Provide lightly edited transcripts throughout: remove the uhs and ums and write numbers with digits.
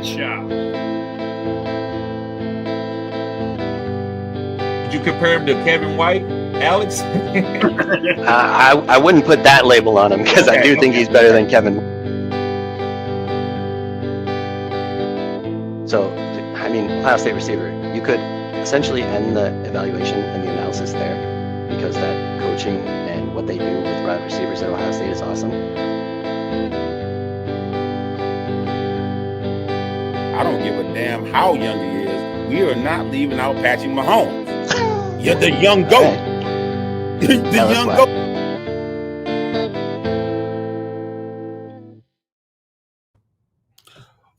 Side Shop. Did you compare him to Kevin White, Alex? I wouldn't put that label on him because I do think he's better than Kevin. So, I mean, Ohio State receiver, you could essentially end the evaluation and the analysis there because that coaching and what they do with wide receivers at Ohio State is awesome. I don't give a damn how young he is. We are not leaving out Patrick Mahomes. You're the young goat. Right. The young goat.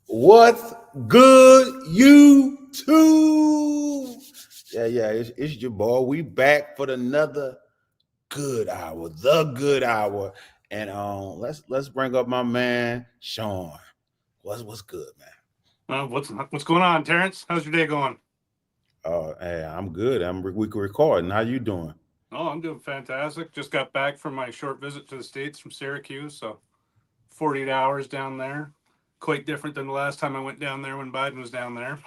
What's good, YouTube? Yeah, it's your boy. We back for another good hour, the good hour. And let's bring up my man Sean. What's good, man? What's going on, Terrence? How's your day going? Hey, I'm good. We can record. How you doing? Oh, I'm doing fantastic. Just got back from my short visit to the States from Syracuse, so 48 hours down there. Quite different than the last time I went down there when Biden was down there.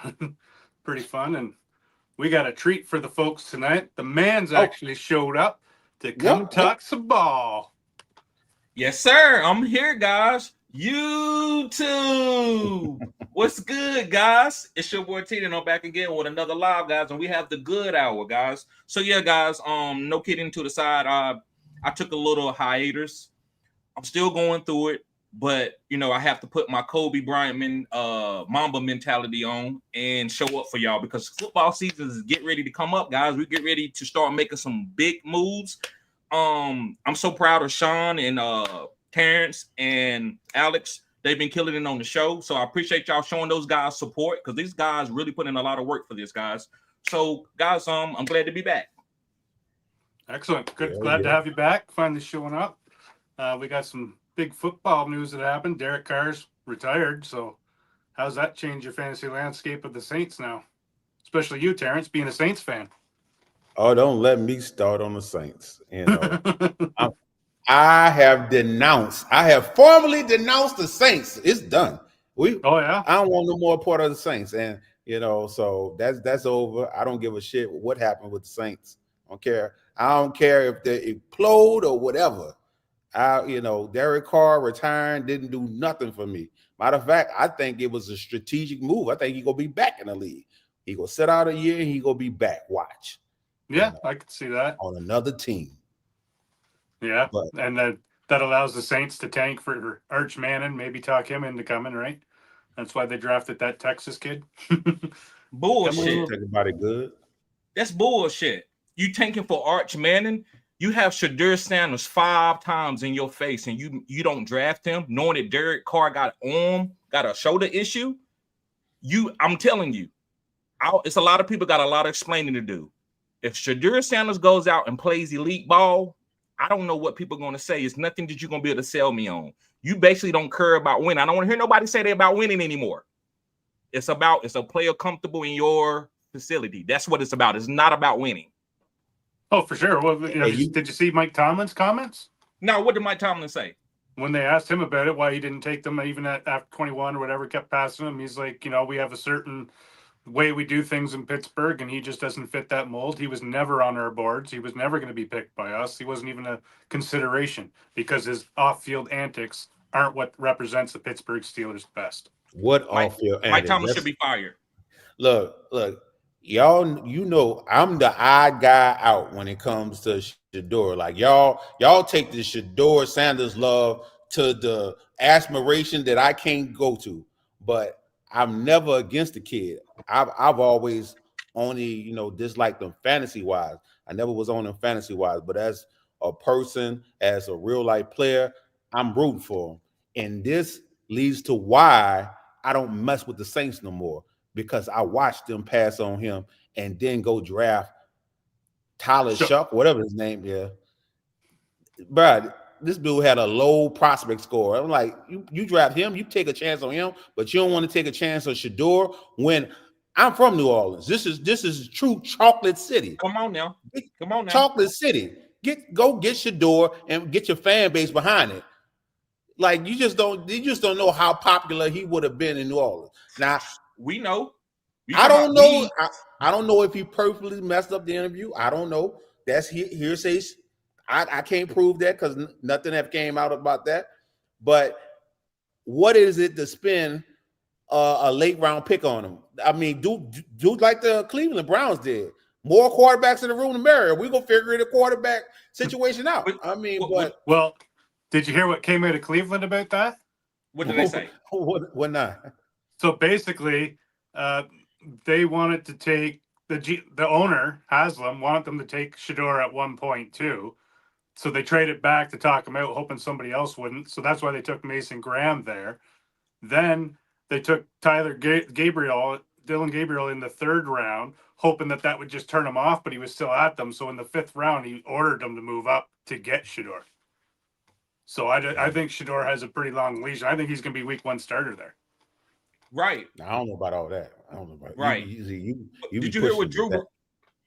Pretty fun, and we got a treat for the folks tonight. The man's actually showed up to come talk some ball. Yes, sir. I'm here, guys. YouTube. What's good, guys? It's your boy T, and I'm back again with another live, guys, and we have the good hour, guys. So yeah, guys, no kidding to the side. I took a little hiatus. I'm still going through it, but you know, I have to put my Kobe Bryant Mamba mentality on and show up for y'all because football season is getting ready to come up, guys. We get ready to start making some big moves. I'm so proud of Sean and Terrence and Alex. They've been killing it on the show. So I appreciate y'all showing those guys support because these guys really put in a lot of work for this, guys. So, guys, I'm glad to be back. Excellent. Good. Glad to have you back. Finally showing up. We got some big football news that happened. Derek Carr's retired. So how's that change your fantasy landscape of the Saints now? Especially you, Terrence, being a Saints fan. Oh, don't let me start on the Saints. You know, I have formally denounced the Saints. It's done. I don't want no more part of the Saints. And you know, so that's over. I don't give a shit what happened with the Saints. I don't care if they implode or whatever. Derek Carr retiring didn't do nothing for me. Matter of fact, I think it was a strategic move. I think he's gonna be back in the league. He gonna sit out a year and he gonna be back. Watch. Yeah, I could see that. On another team. Yeah, and that allows the Saints to tank for Arch Manning, maybe talk him into coming, right? That's why they drafted that Texas kid. Bullshit. Think about it good. That's bullshit. You tanking for Arch Manning? You have Shadur Sanders 5 times in your face, and you don't draft him, knowing that Derek Carr got a shoulder issue. I'm telling you, it's a lot of people got a lot of explaining to do. If Shadur Sanders goes out and plays elite ball, I don't know what people are going to say. It's nothing that you're going to be able to sell me on. You basically don't care about winning. I don't want to hear nobody say they're about winning anymore. It's a player comfortable in your facility. That's what it's about. It's not about winning. Oh, for sure. Well, did you see Mike Tomlin's comments? No, what did Mike Tomlin say? When they asked him about it, why he didn't take them even after 21 or whatever, kept passing him. He's like, we have a certain way we do things in Pittsburgh, and he just doesn't fit that mold. He was never on our boards. He was never going to be picked by us. He wasn't even a consideration because his off-field antics aren't what represents the Pittsburgh Steelers best. What off-field antics? Mike Tomlin should be fired. Look, y'all, I'm the odd guy out when it comes to Shador. Like y'all take the Shador Sanders love to the aspiration that I can't go to, but I'm never against the kid. I've always only, disliked them fantasy-wise. I never was on them fantasy-wise, but as a person, as a real-life player, I'm rooting for him. And this leads to why I don't mess with the Saints no more, because I watched them pass on him and then go draft Tyler Shuck, whatever his name is. But this dude had a low prospect score. I'm like, you draft him, you take a chance on him, but you don't want to take a chance on Shador when I'm from New Orleans. This is true chocolate city. Come on now. Chocolate city. Go get Shador and get your fan base behind it. Like you just don't know how popular he would have been in New Orleans. Now we know. I don't know. I don't know if he purposely messed up the interview. I don't know. That's hearsay. I can't prove that because nothing have came out about that. But what is it to spend a late round pick on him? I mean, do like the Cleveland Browns did. More quarterbacks in the room, the merrier. We're gonna figure the quarterback situation out. I mean, well, did you hear what came out of Cleveland about that? What did they say? What not? So basically, they wanted to take the owner Haslam wanted them to take Shedeur at one point too. So they traded back to talk him out, hoping somebody else wouldn't. So that's why they took Mason Graham there. Then they took Dylan Gabriel in the third round, hoping that would just turn him off, but he was still at them. So in the fifth round, he ordered them to move up to get Shedeur. So I think Shedeur has a pretty long leash. I think he's going to be week 1 starter there. Right. I don't know about all that. I don't know about right. You did you hear what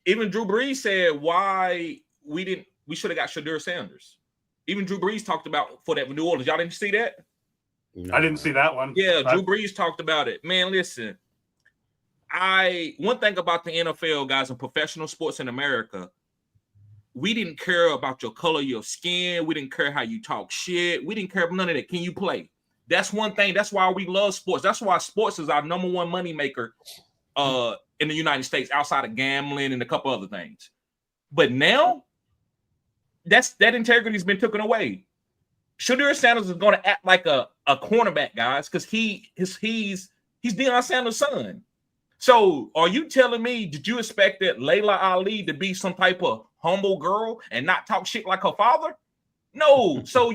even Drew Brees said? Why we should have got Shedeur Sanders. Even Drew Brees talked about for that New Orleans. Y'all didn't see that? No. I didn't see that one. Yeah, Drew Brees talked about it. Man, listen. One thing about the NFL, guys, and professional sports in America, we didn't care about your color, your skin. We didn't care how you talk shit. We didn't care about none of that. Can you play? That's one thing. That's why we love sports. That's why sports is our number one moneymaker in the United States, outside of gambling and a couple other things. But now, that integrity has been taken away. Shedeur Sanders is going to act like a cornerback, guys, because he's Deion Sanders' son. So are you telling me, did you expect that Layla Ali to be some type of humble girl and not talk shit like her father? No. So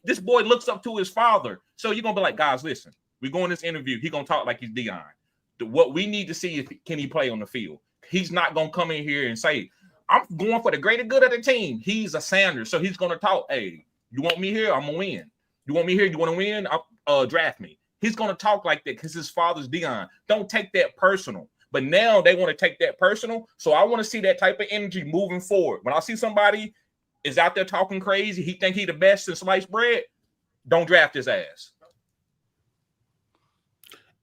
this boy looks up to his father. So you're going to be like, guys, listen, we're going this interview. He's going to talk like he's Deion. What we need to see is, can he play on the field? He's not going to come in here and say, I'm going for the greater good of the team. He's a Sanders. So he's going to talk, hey, you want me here? I'm going to win. You want me here? You want to win? Draft me. He's going to talk like that because his father's Deion. Don't take that personal. But now they want to take that personal. So I want to see that type of energy moving forward. When I see somebody is out there talking crazy, he think he the best in sliced bread, don't draft his ass.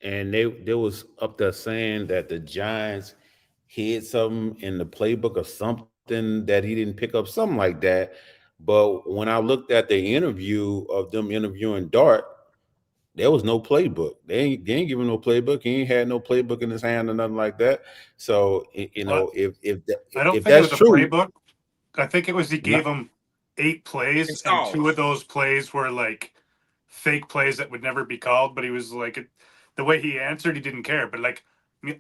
And they was up there saying that the Giants hid something in the playbook or something that he didn't pick up, something like that. But when I looked at the interview of them interviewing Dart, there was no playbook. They ain't giving no playbook. He ain't had no playbook in his hand or nothing like that. So if I don't think that's it was true, a playbook. I think it was he gave him 8 plays, and 2 of those plays were like fake plays that would never be called. But he was like, the way he answered, he didn't care. But like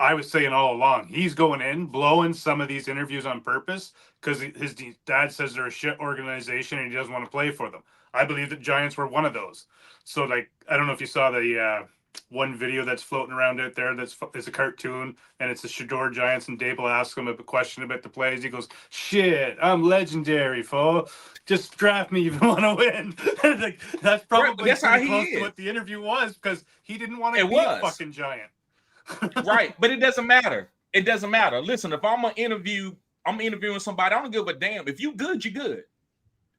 I was saying all along, he's going in, blowing some of these interviews on purpose because his dad says they're a shit organization and he doesn't want to play for them. I believe the Giants were one of those. So, like, I don't know if you saw the one video that's floating around out there it's a cartoon, and it's the Shedeur Giants, and Dable asks him a question about the plays. He goes, shit, I'm legendary, fool. Just draft me if you want to win. Like, that's probably close to what the interview was, because he didn't want to be a fucking Giant. Right, but it doesn't matter. It doesn't matter. Listen, if I'm interviewing somebody, I don't give a damn. If you good, you good.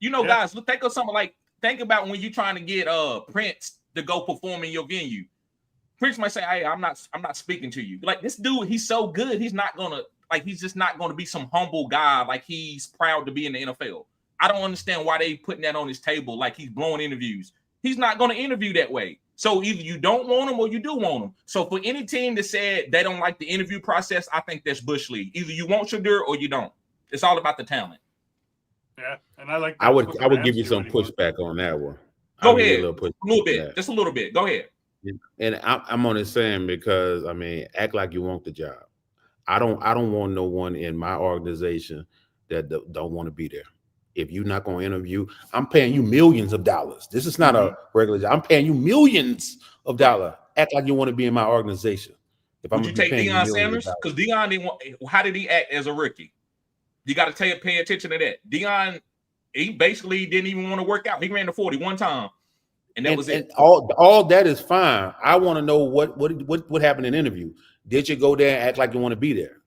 Guys, look, think of something like, think about when you're trying to get Prince to go perform in your venue. Prince might say, hey, I'm not speaking to you. Like, this dude, he's so good, he's just not gonna be some humble guy like he's proud to be in the NFL. I don't understand why they putting that on his table like he's blowing interviews. He's not gonna interview that way. So either you don't want him or you do want him. So for any team that said they don't like the interview process, I think that's Bush League. Either you want Shedeur or you don't. It's all about the talent. Yeah, and I like. I would give you some pushback on that one. Go ahead, a little bit, just a little bit. Go ahead. And I'm only saying because act like you want the job. I don't want no one in my organization that don't want to be there. If you're not going to interview, I'm paying you millions of dollars. This is not a regular job. I'm paying you millions of dollars. Act like you want to be in my organization. Would you take Deion Sanders? Because Deion didn't want. How did he act as a rookie? You got to pay attention to that. Deion, he basically didn't even want to work out. He ran the 40 one time, and that was it. All that is fine. I want to know what happened in the interview. Did you go there and act like you want to be there?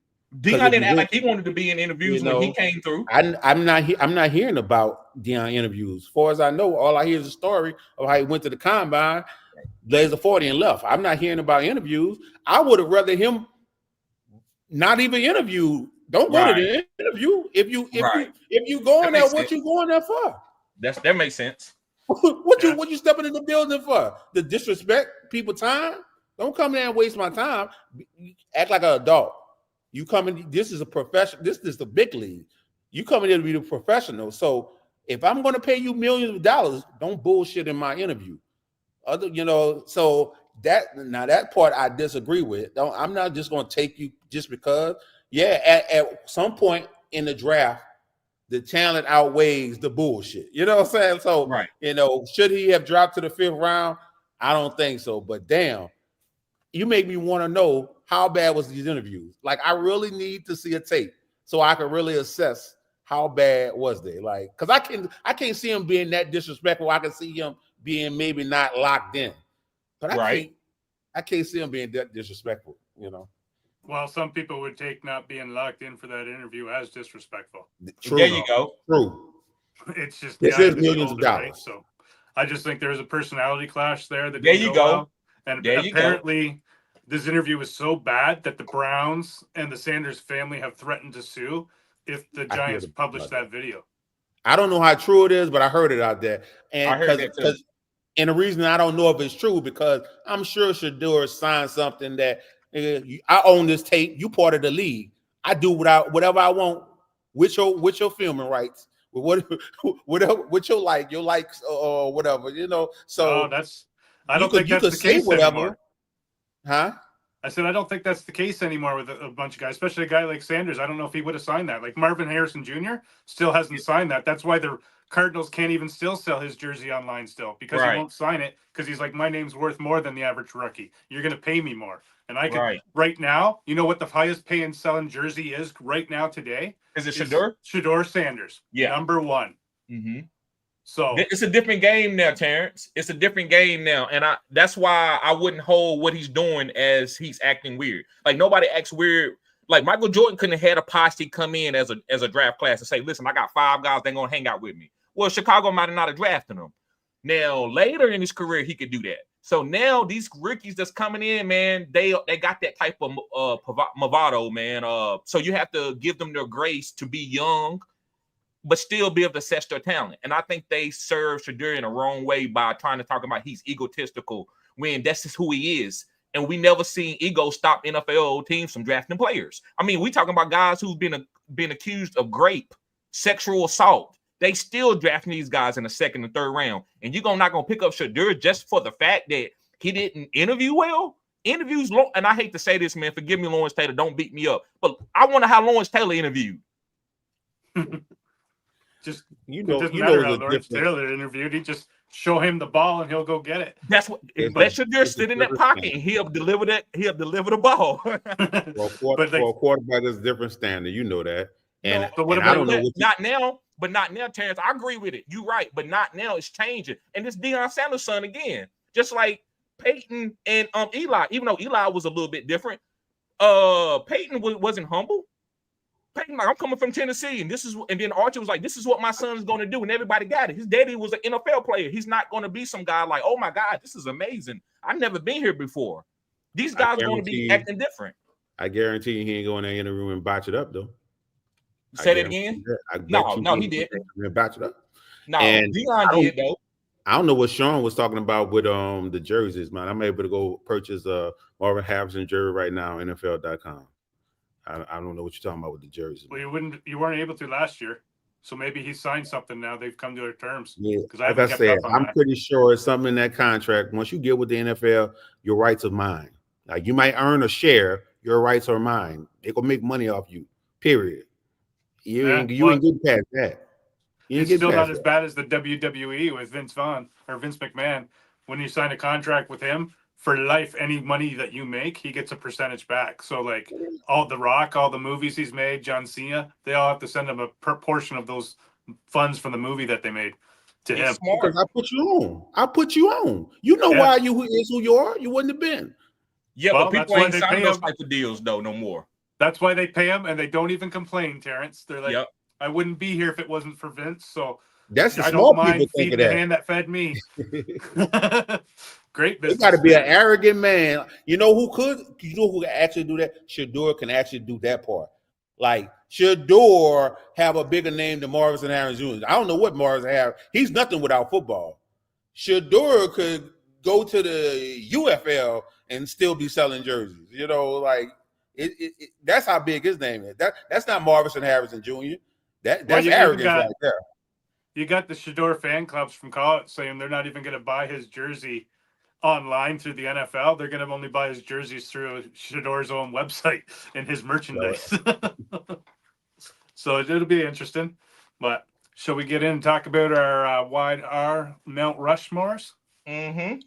Dion didn't act like he wanted to be in interviews when he came through. I'm not hearing about Dion interviews. As far as I know, all I hear is a story of how he went to the combine, blazed a 40 and left. I'm not hearing about interviews. I would have rather him not even interview. Don't go to the interview. If you going there, what you going there for? That makes sense. what you stepping in the building for? To disrespect people time? Don't come there and waste my time. Act like an adult. You coming? This is a profession. This is the big league. You coming here to be the professional. So if I'm going to pay you millions of dollars, don't bullshit in my interview. So that part I disagree with. I'm not just going to take you just because. Yeah, at some point in the draft, the talent outweighs the bullshit. You know what I'm saying? So, should he have dropped to the 5th round? I don't think so. But damn, you make me want to know how bad was these interviews. Like, I really need to see a tape so I can really assess how bad was they. Like, because I can't see him being that disrespectful. I can see him being maybe not locked in, but I can't see him being that disrespectful. Well, some people would take not being locked in for that interview as disrespectful. True, there you go. True. It's just this is millions of dollars. Right? So I just think there's a personality clash there. There you go. Well. And apparently this interview was so bad that the Browns and the Sanders family have threatened to sue if the Giants publish that video. I don't know how true it is, but I heard it out there. And I heard that too. And the reason I don't know if it's true, because I'm sure Shedeur signed something that I own this tape. You part of the league. I do whatever I want with your filming rights, with your likes or whatever, So I don't think that's the case anymore. Huh? I said I don't think that's the case anymore with a bunch of guys, especially a guy like Sanders. I don't know if he would have signed that. Like Marvin Harrison Jr. still hasn't signed that. That's why the Cardinals can't even still sell his jersey online still, because he won't sign it, because he's like, my name's worth more than the average rookie. You're going to pay me more. And I can right now, you know what the highest paying selling jersey is right now today? Is it Shedeur? Shedeur Sanders. Yeah. Number 1. Mm-hmm. So it's a different game now, Terrence. It's a different game now. And that's why I wouldn't hold what he's doing as he's acting weird. Like, nobody acts weird. Like, Michael Jordan couldn't have had a posse come in as a draft class and say, listen, I got 5 guys that are going to hang out with me. Well, Chicago might have not have drafted him. Now, later in his career, he could do that. So now these rookies that's coming in, man, they got that type of bravado, man. So you have to give them their grace to be young, but still be able to assess their talent. And I think they serve Shedeur in a wrong way by trying to talk about he's egotistical when that's just who he is. And we never seen ego stop NFL teams from drafting players. I mean, we talking about guys who've been accused of sexual assault. They still drafting these guys in the 2nd and 3rd round. And you're not going to pick up Shedeur just for the fact that he didn't interview well? Interviews, and I hate to say this, man, forgive me, Lawrence Taylor, don't beat me up. But I wonder how Lawrence Taylor interviewed. Just, it doesn't matter how Lawrence Taylor interviewed. He just show him the ball and he'll go get it. That's what. Let Shedeur sit in that pocket and he'll deliver the ball. For a quarterback, there's a different standard. You know that. And, but what about not now? But not now, Terrence. I agree with it. You're right, but not now. It's changing. And this Deion Sanders' son again, just like Peyton and Eli. Even though Eli was a little bit different, Peyton wasn't humble. Peyton, like, I'm coming from Tennessee, and then Archie was like, this is what my son is going to do, and everybody got it. His daddy was an NFL player. He's not going to be some guy like, oh my God, this is amazing. I've never been here before. These guys are going to be acting different. I guarantee you he ain't going in the interview and botch it up though. Say that again? No, he did. Batch it up. No, Deion did though. I don't know what Sean was talking about with the jerseys, man. I'm able to go purchase Marvin Harrison jersey right now, NFL.com. I don't know what you're talking about with the jerseys. Well, you weren't able to last year, so maybe he signed something now. They've come to their terms. Yeah, like I said, I'm pretty sure it's something in that contract. Once you get with the NFL, your rights are mine. Like, you might earn a share, your rights are mine. They gonna make money off you. Period. You ain't getting past that. It's still not as bad as the WWE with Vince McMahon. When you sign a contract with him for life, any money that you make, he gets a percentage back. So like all The Rock, all the movies he's made, John Cena, they all have to send him a portion of those funds from the movie that they made to him. Because I put you on. You know why you is who you are. You wouldn't have been. Yeah, but people ain't signing those type of deals though no more. That's why they pay him, and they don't even complain, Terrence. They're like, Yep. I wouldn't be here if it wasn't for Vince, so That's the I don't small people mind think feeding of the that. hand that fed me. Great They got to business. be an arrogant man. You know who could? You know who can actually do that? Shador can actually do that part. Like Shador have a bigger name than Marvin Harris Jr. I don't know what Marvin Harris. He's nothing without football. Shador could go to the UFL and still be selling jerseys. You know, like that's how big his name is. That's not Marvin Harrison Jr. That's arrogance right there. You got the Shador fan clubs from college saying they're not even going to buy his jersey online through the NFL. They're going to only buy his jerseys through Shador's own website and his merchandise. So it'll be interesting. But shall we get in and talk about our wide R Mount Rushmores? Mm-hmm.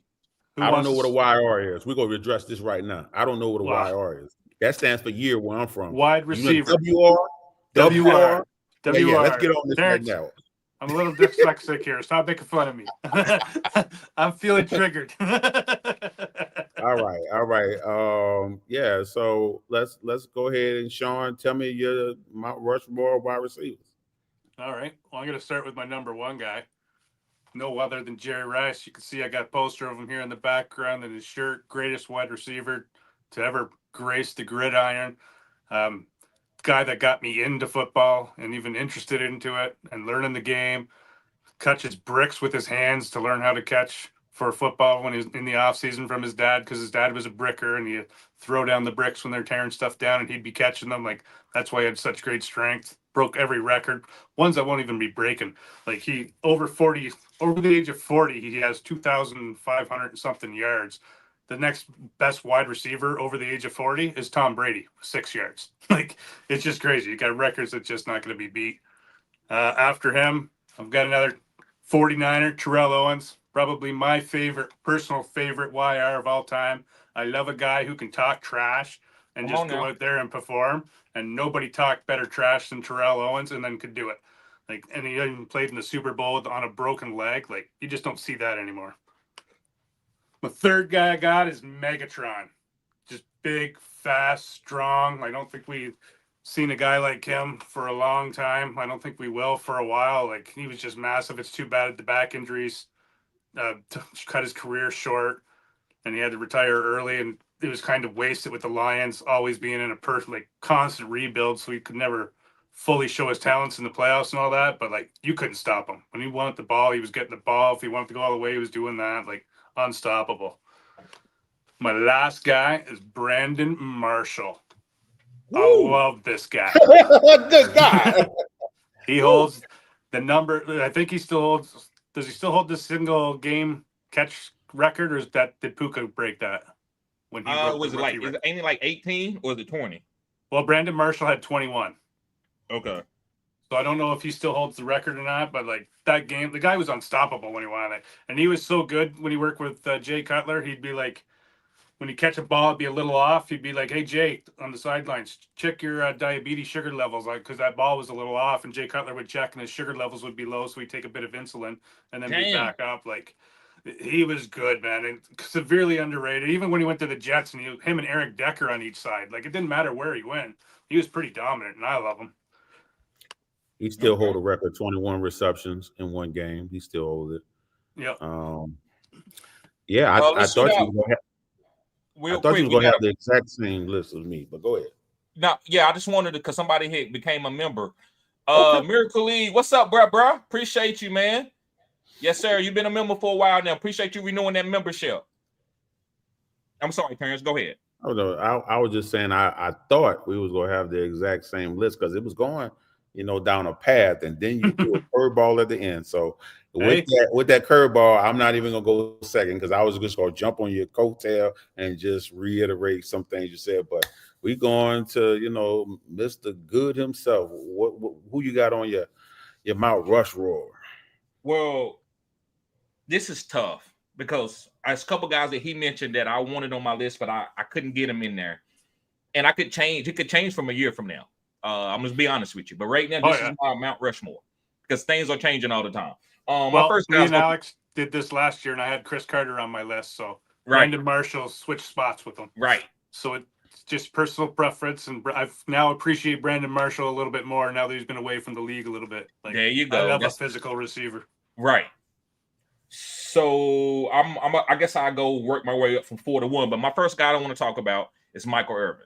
I don't know what a YR is. We're going to address this right now. I don't know what a YR is. That stands for year where I'm from. Wide receiver. WR? WR. Yeah, let's get on this right now. I'm a little dyslexic here. Stop making fun of me. I'm feeling triggered. All right. Yeah, so let's go ahead and Sean, tell me your Mount Rushmore wide receivers. All right. Well, I'm going to start with my number one guy. No other than Jerry Rice. You can see I got a poster of him here in the background in his shirt. Greatest wide receiver to ever grace the gridiron. Guy that got me into football and even interested into it and learning the game. Catches bricks with his hands to learn how to catch for football when he was in the off season from his dad, because his dad was a bricker and he'd throw down the bricks when they're tearing stuff down and he'd be catching them. Like, that's why he had such great strength. Broke every record, ones that won't even be breaking. Like, he over the age of 40, he has 2,500 and something yards. The next best wide receiver over the age of 40 is Tom Brady, 6 yards. Like, it's just crazy. You got records that's just not going to be beat. After him, I've got another 49er, Terrell Owens, probably my personal favorite YR of all time. I love a guy who can talk trash and just go out there and perform. And nobody talked better trash than Terrell Owens and then could do it. Like, and he even played in the Super Bowl on a broken leg. Like, you just don't see that anymore. The third guy I got is Megatron. Just big, fast, strong. I don't think we've seen a guy like him for a long time. I don't think we will for a while. Like, he was just massive. It's too bad the back injuries cut his career short, and he had to retire early, and it was kind of wasted with the Lions always being in a constant rebuild, so he could never fully show his talents in the playoffs and all that. But like, you couldn't stop him. When he wanted the ball, he was getting the ball. If he wanted to go all the way, he was doing that. Like, unstoppable. My last guy is Brandon Marshall. Woo. I love this guy. This guy. He holds the number. I think he still holds. Does he still hold the single game catch record, or did Puka break that? When he was it like, is it ain't it like 18 or is it 20? Well, Brandon Marshall had 21. Okay. So I don't know if he still holds the record or not, but like, that game, the guy was unstoppable when he won it. And he was so good when he worked with Jay Cutler. He'd be like, when he catch a ball, it'd be a little off. He'd be like, "Hey, Jay, on the sidelines, check your diabetes sugar levels, like, because that ball was a little off." And Jay Cutler would check, and his sugar levels would be low, so he'd take a bit of insulin and then be back up. Like, he was good, man, and severely underrated. Even when he went to the Jets, and him and Eric Decker on each side, like, it didn't matter where he went. He was pretty dominant, and I love him. He still hold a record, 21 receptions in one game. He still holds it. Yeah. Yeah, I thought you were going to have. Real I thought quick, you were going to have the exact same list as me, but go ahead. No, yeah, I just wanted to, because somebody here became a member. Miracle League, what's up, bro? Appreciate you, man. Yes, sir. You've been a member for a while now. Appreciate you renewing that membership. I'm sorry, Terrence. Go ahead. Oh, no, I was just saying I thought we was going to have the exact same list because it was going, down a path, and then you threw a curveball at the end. So with that curveball, I'm not even gonna go second because I was just gonna jump on your coattail and just reiterate some things you said. But we going to, Mr. Good himself. Who you got on your Mount Rushmore? Well, this is tough because there's a couple guys that he mentioned that I wanted on my list, but I couldn't get him in there. And I could change. It could change from a year from now. I'm just be honest with you. But right now, this is my Mount Rushmore because things are changing all the time. My first me and Alex did this last year, and I had Chris Carter on my list. So Brandon Marshall switched spots with him. Right. So just personal preference, and I've now appreciate Brandon Marshall a little bit more now that he's been away from the league a little bit. Like, there you go. I love a physical receiver. Right. So I guess I go work my way up from 4 to 1. But my first guy I want to talk about is Michael Irvin.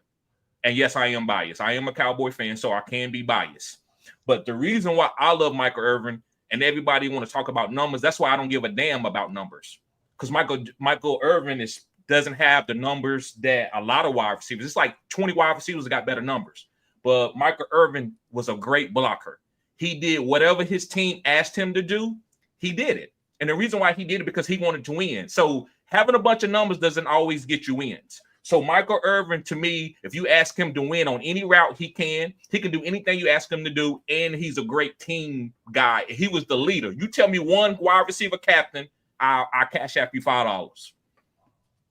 And yes, I am biased. I am a Cowboy fan, so I can be biased. But the reason why I love Michael Irvin and everybody want to talk about numbers, that's why I don't give a damn about numbers. Because Michael Irvin doesn't have the numbers that a lot of wide receivers. It's like 20 wide receivers got better numbers. But Michael Irvin was a great blocker. He did whatever his team asked him to do. He did it. And the reason why he did it because he wanted to win. So having a bunch of numbers doesn't always get you wins. So Michael Irvin, to me, if you ask him to win on any route, he can do anything you ask him to do, and he's a great team guy. He was the leader. You tell me one wide receiver captain, I'll cash out you $5.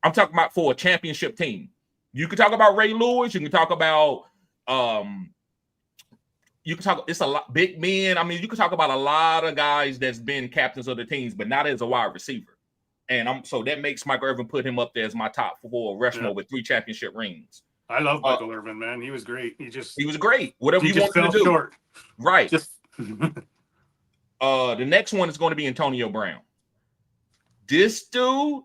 I'm talking about for a championship team. You can talk about Ray Lewis. You can talk about it's a lot big men. I mean, you can talk about a lot of guys that's been captains of the teams, but not as a wide receiver. And so that makes Michael Irvin put him up there as my top 4 Rushmore with 3 championship rings. I love Michael Irvin, man. He was great. He was great. Whatever he wanted to do. Short. Right. The next one is going to be Antonio Brown. This dude,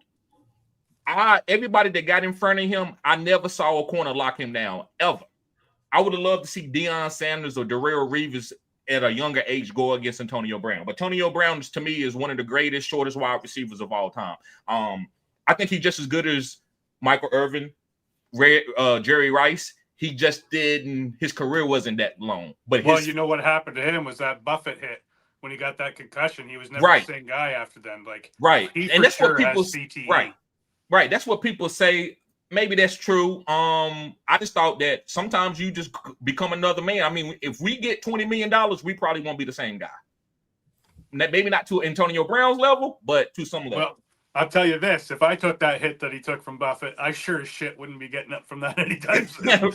everybody that got in front of him, I never saw a corner lock him down ever. I would have loved to see Deion Sanders or Darrelle Reeves at a younger age go against Antonio Brown. But Antonio Brown, to me, is one of the greatest, shortest wide receivers of all time. I think he's just as good as Michael Irvin, Jerry Rice. He just didn't – his career wasn't that long. But you know what happened to him was that Buffett hit. When he got that concussion, he was never the same guy after then. Like, and that's what people – Right. That's what people say. Maybe that's true. I just thought that sometimes you just become another man. I mean, if we get $20 million, we probably won't be the same guy. Maybe not to Antonio Brown's level, but to some level. Well, I'll tell you this. If I took that hit that he took from Buffett, I sure as shit wouldn't be getting up from that anytime soon.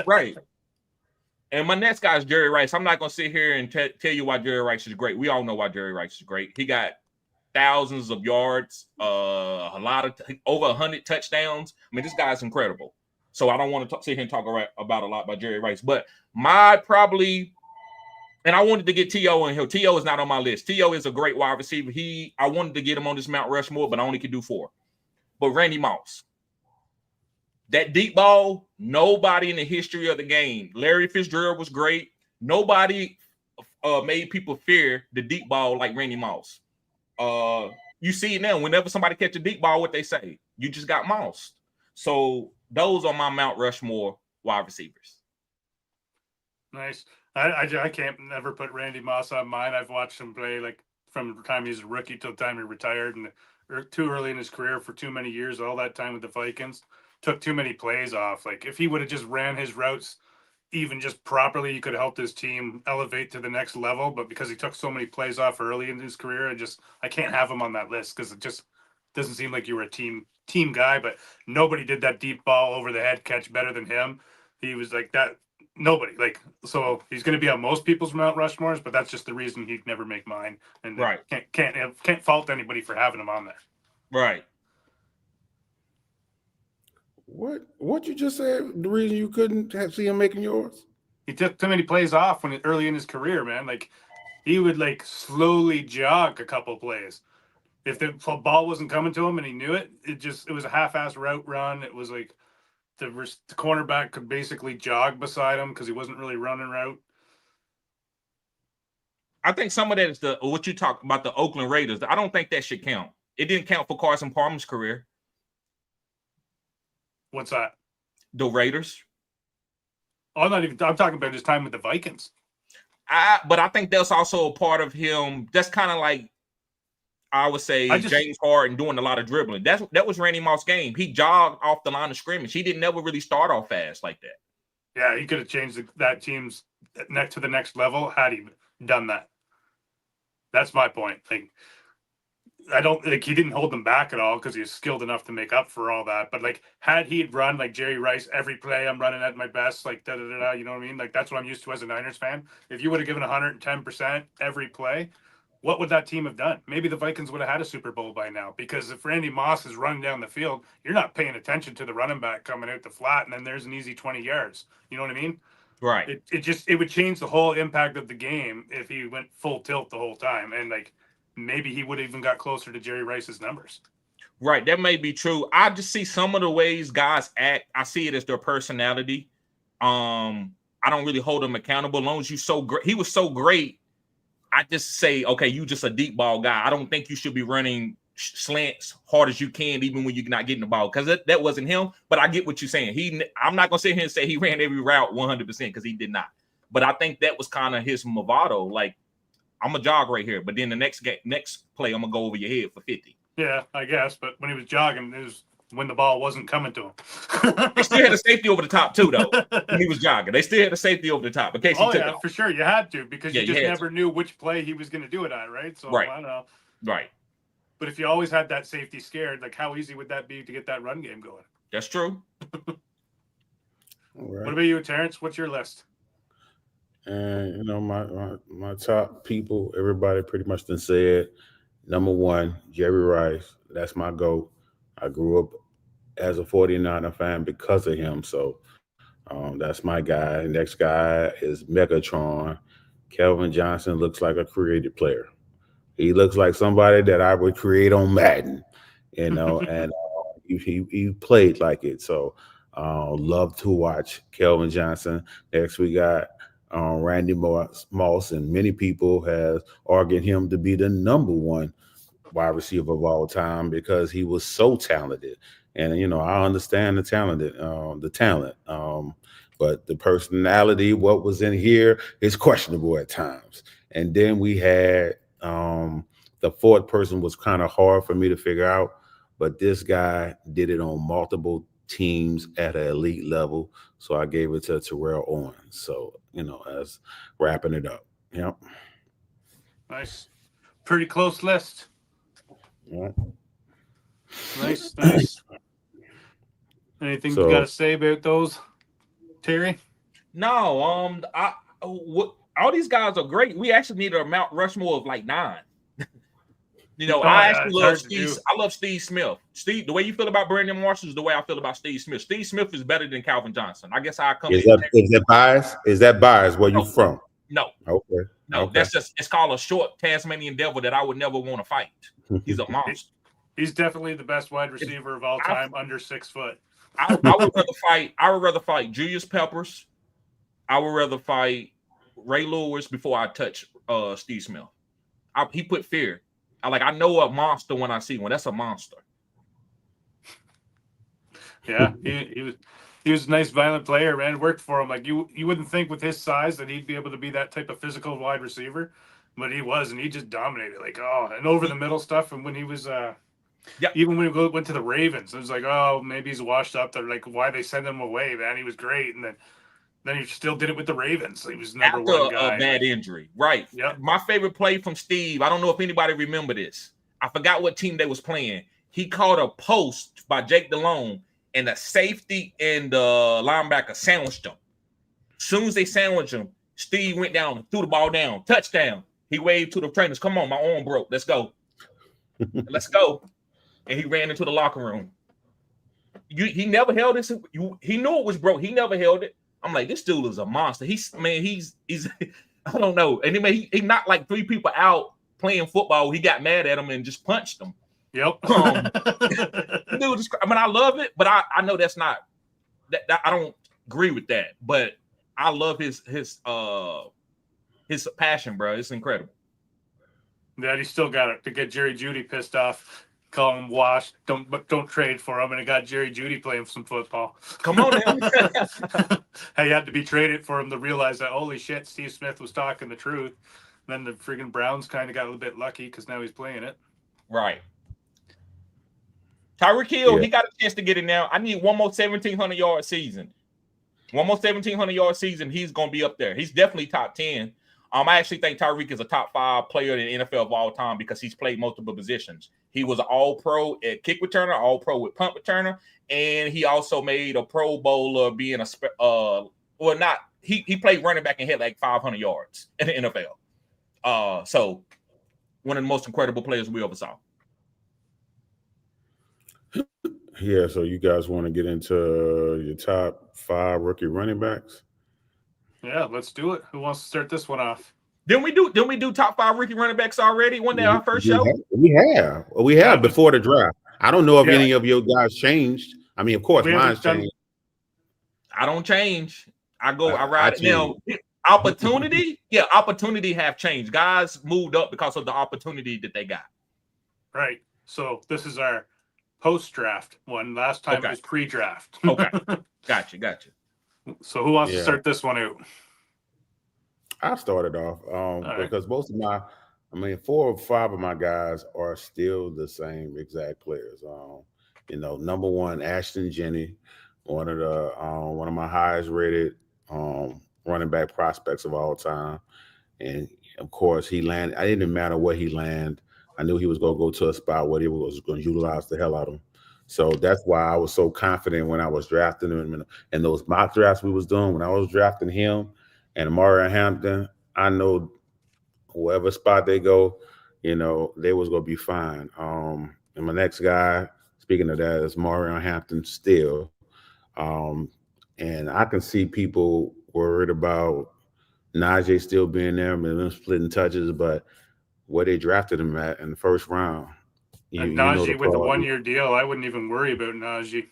Right. And my next guy is Jerry Rice. I'm not going to sit here and tell you why Jerry Rice is great. We all know why Jerry Rice is great. He got thousands of yards, over 100 touchdowns. I mean, this guy's incredible. So I don't want to sit here and talk about a lot about Jerry Rice. But and I wanted to get T.O. in here. T.O. is not on my list. T.O. is a great wide receiver. I wanted to get him on this Mount Rushmore, but I only could do 4. But Randy Moss. That deep ball, nobody in the history of the game. Larry Fitzgerald was great. Nobody made people fear the deep ball like Randy Moss. You see it now. Whenever somebody catch a deep ball, what they say, you just got mossed. So those are my Mount Rushmore wide receivers. Nice. I can't never put Randy Moss on mine. I've watched him play like from the time he was a rookie till the time he retired, and too early in his career for too many years. All that time with the Vikings, took too many plays off. Like if he would have just ran his routes even just properly, he could have helped his team elevate to the next level. But because he took so many plays off early in his career, I can't have him on that list because it just doesn't seem like you were a team guy. But nobody did that deep ball over the head catch better than him. He was like that. Nobody so he's going to be on most people's Mount Rushmores, but that's just the reason he'd never make mine. And can't fault anybody for having him on there. Right. What you just said? The reason you couldn't see him making yours? He took too many plays off early in his career, man. Like he would slowly jog a couple plays. If the ball wasn't coming to him and he knew it, it was a half-ass route run. It was like the cornerback could basically jog beside him because he wasn't really running route. I think some of that is what you talk about the Oakland Raiders. I don't think that should count. It didn't count for Carson Palmer's career. What's that? The Raiders. I'm talking about his time with the Vikings. But I think that's also a part of him. That's kind of like, I would say, James Harden doing a lot of dribbling. That was Randy Moss' game. He jogged off the line of scrimmage. He didn't never really start off fast like that. Yeah, he could have changed that team's next to the next level had he done that. That's my point. I don't he didn't hold them back at all because he was skilled enough to make up for all that. But had he run like Jerry Rice, every play I'm running at my best, you know what I mean? That's what I'm used to as a Niners fan. If you would have given 110% every play, what would that team have done? Maybe the Vikings would have had a Super Bowl by now, because if Randy Moss is running down the field, you're not paying attention to the running back coming out the flat, and then there's an easy 20 yards. You know what I mean? Right. It would change the whole impact of the game if he went full tilt the whole time, and like maybe he would have even got closer to Jerry Rice's numbers. Right. That may be true. I just see some of the ways guys act. I see it as their personality. I don't really hold them accountable. As long as you so great, he was so great. I just say, okay, you just a deep ball guy. I don't think you should be running slants hard as you can, even when you're not getting the ball, because that wasn't him. But I get what you're saying. I'm not gonna sit here and say he ran every route 100% because he did not. But I think that was kind of his bravado. Like, I'm a jog right here, but then the next play, I'm gonna go over your head for 50. Yeah, I guess. But when he was jogging, it was when the ball wasn't coming to him. They still had a safety over the top too, though. When he was jogging, they still had a safety over the top in case he took it off. For sure, you had to, because you just never to. knew which play he was going to do it at, right? So right. I don't know. Right. But if you always had that safety scared, like how easy would that be to get that run game going? That's true. All right. What about you, Terrence? What's your list? And you know, my top people, everybody pretty much done said. Number one, Jerry Rice. That's my GOAT. I grew up as a 49er fan because of him. So that's my guy. Next guy is Megatron. Kelvin Johnson looks like a creative player. He looks like somebody that I would create on Madden, you know, and he played like it. So love to watch Kelvin Johnson. Next, we got Randy Moss, and many people have argued him to be the number one wide receiver of all time because he was so talented. And, you know, I understand the talent, but the personality, what was in here, is questionable at times. And then we had the fourth person was kind of hard for me to figure out, but this guy did it on multiple teams at an elite level. So I gave it to Terrell Owens. So, you know, as wrapping it up. Yep. Nice. Pretty close list. Yeah. Nice. Anything you got to say about those, Terry? No. All these guys are great. We actually need a Mount Rushmore of like 9. You know, I love Steve. I love Steve Smith. Steve, the way you feel about Brandon Marshall is the way I feel about Steve Smith. Steve Smith is better than Calvin Johnson. I guess I come. Is that bias? Is that bias? Where you from? No. Okay. No, okay. That's just, it's called a short Tasmanian devil that I would never want to fight. He's a monster. He's definitely the best wide receiver of all time, under 6 foot. I would rather fight Julius Peppers. I would rather fight Ray Lewis before I touch Steve Smith. He put fear. I know a monster when I see one. That's a monster. Yeah, he was a nice, violent player, man. It worked for him. Like you wouldn't think with his size that he'd be able to be that type of physical wide receiver, but he was, and he just dominated. And over the middle stuff. And when he was, even when he went to the Ravens, it was like, oh, maybe he's washed up. They're like, why they send him away, man? He was great, and then he still did it with the Ravens. He was number one guy. A bad injury, right? Yep. My favorite play from Steve. I don't know if anybody remember this. I forgot what team they was playing. He caught a post by Jake Delhomme, and the safety and the linebacker sandwiched him. As soon as they sandwiched him, Steve went down and threw the ball down. Touchdown. He waved to the trainers. Come on, my arm broke. Let's go. Let's go. And he ran into the locker room. He never held this. He knew it was broke. He never held it. I'm like, this dude is a monster. He's I don't know. And he knocked like 3 people out playing football. He got mad at him and just punched them. Yep. Dude, I love it, but I know that's not that I don't agree with that. But I love his passion, bro. It's incredible. Yeah, he still got it to get Jerry Jeudy pissed off. Call him washed. Don't trade for him, and it got Jerry Jeudy playing some football. Come on, now. He had to be traded for him to realize that holy shit, Steve Smith was talking the truth. And then the friggin' Browns kind of got a little bit lucky because now he's playing it. Right. Tyreek Hill, he got a chance to get it now. I need one more 1,700-yard season. One more 1,700-yard season. He's gonna be up there. He's definitely top 10. I actually think Tyreek is a top 5 player in the NFL of all time because he's played multiple positions. He was an all-pro at kick returner, all-pro with punt returner, and he also made a Pro Bowler being he played running back and hit like 500 yards in the NFL. So one of the most incredible players we ever saw. Yeah, so you guys want to get into your top 5 rookie running backs? Yeah, let's do it. Who wants to start this one off? Didn't we do top 5 rookie running backs already? Wasn't that our first show? We have before the draft. I don't know if any of your guys changed. I mean, of course, mine's changed. I don't change. I ride it now. Opportunity, opportunity have changed. Guys moved up because of the opportunity that they got. Right. So this is our post-draft one. Last time it was pre-draft. Okay. Gotcha. So who wants to start this one out? I started off because most of 4 or 5 of my guys are still the same exact players. Number 1, Ashton Jenney, one of my highest rated running back prospects of all time. And of course, he landed. It didn't matter where he landed. I knew he was going to go to a spot where he was going to utilize the hell out of him. So that's why I was so confident when I was drafting him. And those mock drafts we was doing, when I was drafting him and Amari Hampton, I know whoever spot they go, they was going to be fine. And my next guy, speaking of that, is Mario Hampton still. And I can see people worried about Najee still being there and them splitting touches, but where they drafted him at in the first round. And Najee with the 1-year deal, I wouldn't even worry about Najee.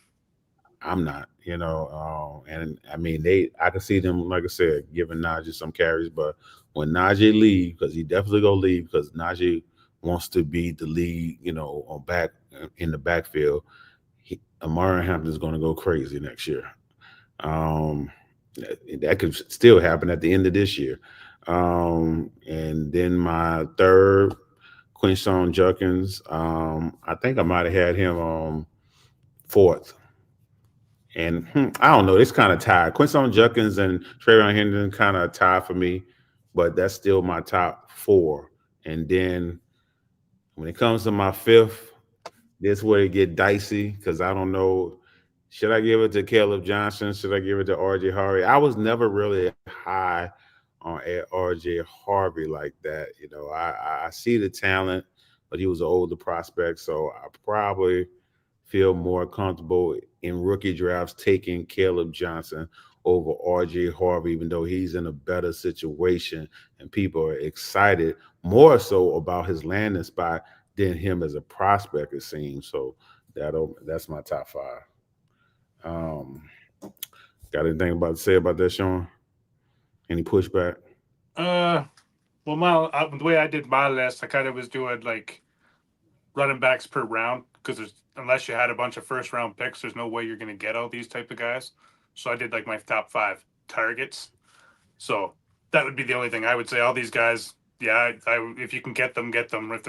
I'm not, and I mean, I can see them, like I said, giving Najee some carries, but when Najee leave, because he definitely gonna leave, because Najee wants to be the lead, on back in the backfield. Amari Hampton is gonna go crazy next year. That could still happen at the end of this year. And then my third, Quinshon Judkins, I think I might have had him 4th. And I don't know, it's kind of tied. Quinshon Judkins and Trayvon Henderson kind of tied for me, but that's still my top 4. And then when it comes to my 5th, this where it get dicey, because I don't know, should I give it to Caleb Johnson? Should I give it to RJ Harvey? I was never really high on RJ Harvey like that. I see the talent, but he was an older prospect, so I probably feel more comfortable in rookie drafts taking Caleb Johnson over RJ Harvey, even though he's in a better situation and people are excited more so about his landing spot than him as a prospect, it seems. So that's my top 5. Got anything to say about that, Sean? Any pushback? Well, the way I did my list, I kind of was doing like running backs per round, because unless you had a bunch of first-round picks, there's no way you're going to get all these type of guys. So I did like my top 5 targets. So that would be the only thing I would say. All these guys, if you can get them, get them. If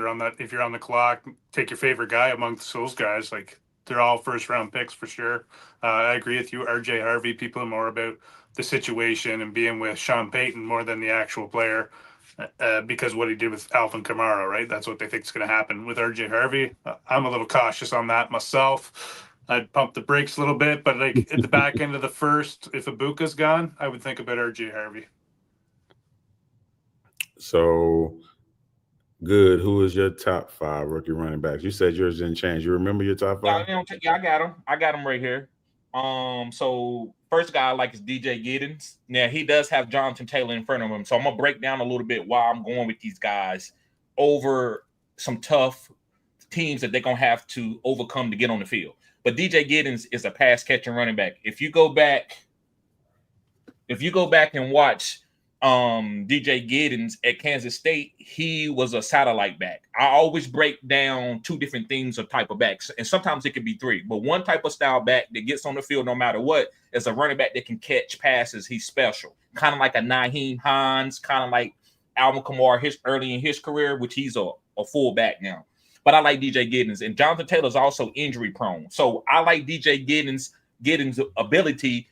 you're on the clock, take your favorite guy amongst those guys. Like, they're all first-round picks for sure. I agree with you, RJ Harvey. People are more about the situation and being with Sean Payton more than the actual player, because what he did with Alvin Kamara, right? That's what they think is going to happen with RJ Harvey. I'm a little cautious on that myself. I'd pump the brakes a little bit, but like at the back end of the first, if Ibuka's gone, I would think about RJ Harvey. So, good. Who is your top 5 rookie running backs? You said yours didn't change. You remember your top 5? Yeah, I got him. I got him right here. So first guy I like is DJ Giddens. Now he does have Jonathan Taylor in front of him, so I'm gonna break down a little bit why I'm going with these guys over some tough teams that they're gonna have to overcome to get on the field. But DJ Giddens is a pass catching running back. If you go back and watch DJ Giddens at Kansas State, he was a satellite back. I always break down 2 different things of type of backs, and sometimes it could be 3. But one type of style back that gets on the field no matter what is a running back that can catch passes. He's special, kind of like a Nyheim Hines, kind of like Alvin Kamara early in his career, which he's a fullback now. But I like DJ Giddens, and Jonathan Taylor's also injury prone, so I like DJ Giddens' ability,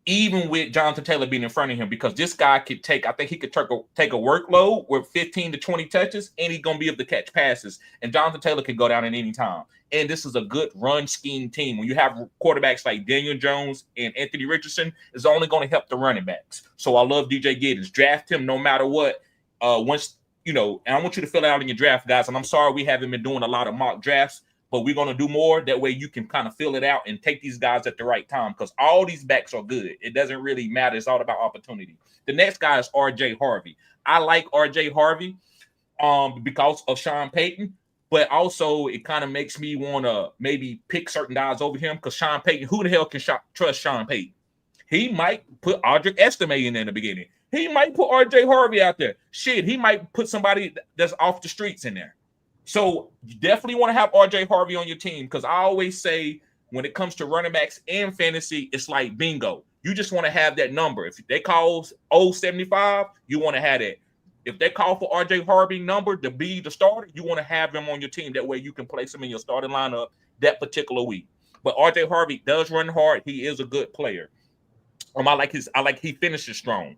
even with Jonathan Taylor being in front of him, because this guy could take a workload with 15 to 20 touches, and he's going to be able to catch passes. And Jonathan Taylor can go down at any time. And this is a good run scheme team. When you have quarterbacks like Daniel Jones and Anthony Richardson, it's only going to help the running backs. So I love DJ Giddens. Draft him no matter what. Once and I want you to fill it out in your draft, guys. And I'm sorry we haven't been doing a lot of mock drafts, but we're going to do more. That way you can kind of fill it out and take these guys at the right time, because all these backs are good. It doesn't really matter. It's all about opportunity. The next guy is R.J. Harvey. I like R.J. Harvey because of Sean Payton, but also it kind of makes me want to maybe pick certain guys over him, because Sean Payton, who the hell can trust Sean Payton? He might put Audric Estime in the beginning. He might put R.J. Harvey out there. Shit, he might put somebody that's off the streets in there. So you definitely want to have R.J. Harvey on your team, because I always say when it comes to running backs and fantasy, it's like bingo. You just want to have that number. If they call 075, you want to have that. If they call for R.J. Harvey number to be the starter, you want to have him on your team. That way you can place him in your starting lineup that particular week. But R.J. Harvey does run hard. He is a good player. I like he finishes strong.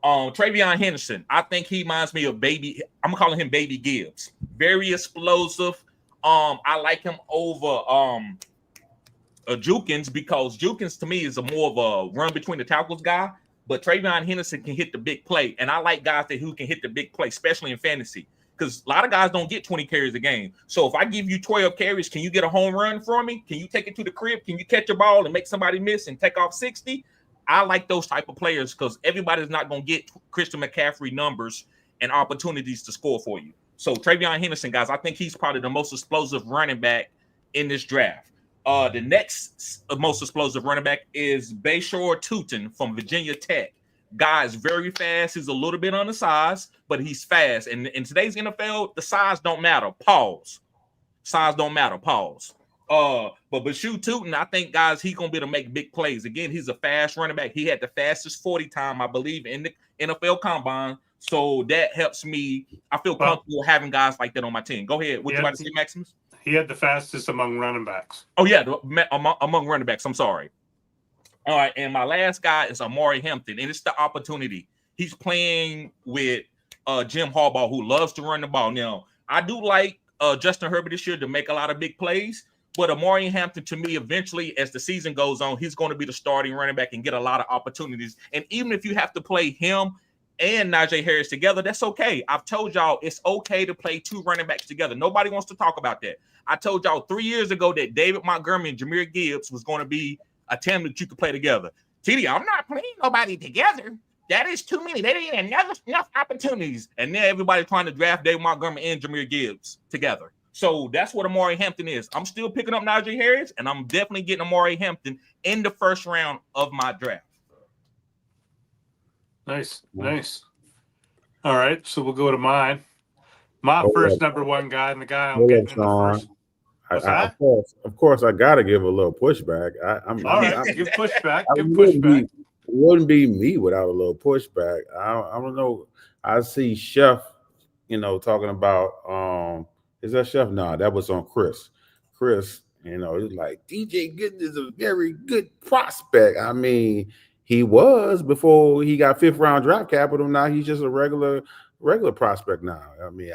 Travion Henderson, I think he reminds me of Baby. I'm calling him Baby Gibbs. Very explosive. I like him over Jukins, because Jukins to me is more of a run between the tackles guy. But Travion Henderson can hit the big play, and I like guys who can hit the big play, especially in fantasy, because a lot of guys don't get 20 carries a game. So if I give you 12 carries, can you get a home run for me? Can you take it to the crib? Can you catch a ball and make somebody miss and take off 60? I like those type of players, because everybody's not going to get Christian McCaffrey numbers and opportunities to score for you. So Travion Henderson, guys, I think he's probably the most explosive running back in this draft. The next most explosive running back is Bayshore Tootin from Virginia Tech. Guy is very fast. He's a little bit undersized, but he's fast. And in today's NFL, the size don't matter. Pause. Size don't matter. Pause. But Bashu Tootin, I think, guys, he's gonna be able to make big plays. Again, he's a fast running back. He had the fastest 40 time, I believe, in the NFL Combine. So that helps me. I feel comfortable having guys like that on my team. Go ahead. What you about to say, Maximus? He had the fastest among running backs. Oh yeah, among running backs. I'm sorry. All right, and my last guy is Amari Hampton, and it's the opportunity. He's playing with Jim Harbaugh, who loves to run the ball. Now, I do like Justin Herbert this year to make a lot of big plays. But Amari Hampton, to me, eventually, as the season goes on, he's going to be the starting running back and get a lot of opportunities. And even if you have to play him and Najee Harris together, that's okay. I've told y'all it's okay to play two running backs together. Nobody wants to talk about that. I told y'all 3 years ago that David Montgomery and Jahmyr Gibbs was going to be a team that you could play together. TD, I'm not playing nobody together. That is too many. They didn't have enough opportunities. And then everybody's trying to draft David Montgomery and Jahmyr Gibbs together. So that's what Amari Hampton is. I'm still picking up Najee Harris, and I'm definitely getting Amari Hampton in the first round of my draft. Nice. All right, so we'll go to mine. My first number one guy, and the guy I'm getting in the first. What's that? Of course, I got to give a little pushback. Give pushback. Give pushback. It wouldn't be me without a little pushback. I don't know. I see Chef, talking about is that Chef? No, that was on Chris. Chris, it's like DJ Gooden is a very good prospect. I mean, he was before he got 5th round draft capital. Now he's just a regular prospect now. I mean,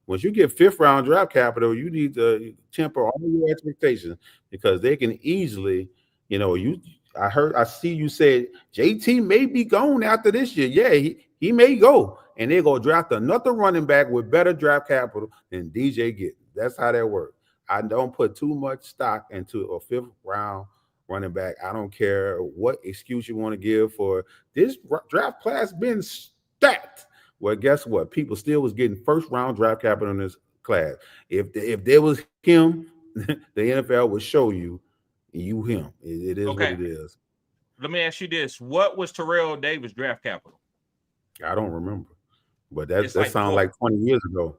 once you get 5th round draft capital, you need to temper all your expectations, because they can easily, I see you said JT may be gone after this year. Yeah, he may go. And they're going to draft another running back with better draft capital than DJ Gooden. That's how that works. I don't put too much stock into a 5th round running back. I don't care what excuse you want to give for this draft class being stacked. Well, guess what? People still was getting 1st round draft capital in this class. If there was him, the NFL would show you him. It is what it is. Let me ask you this. What was Terrell Davis draft capital? I don't remember. But that sounds like 20 years ago.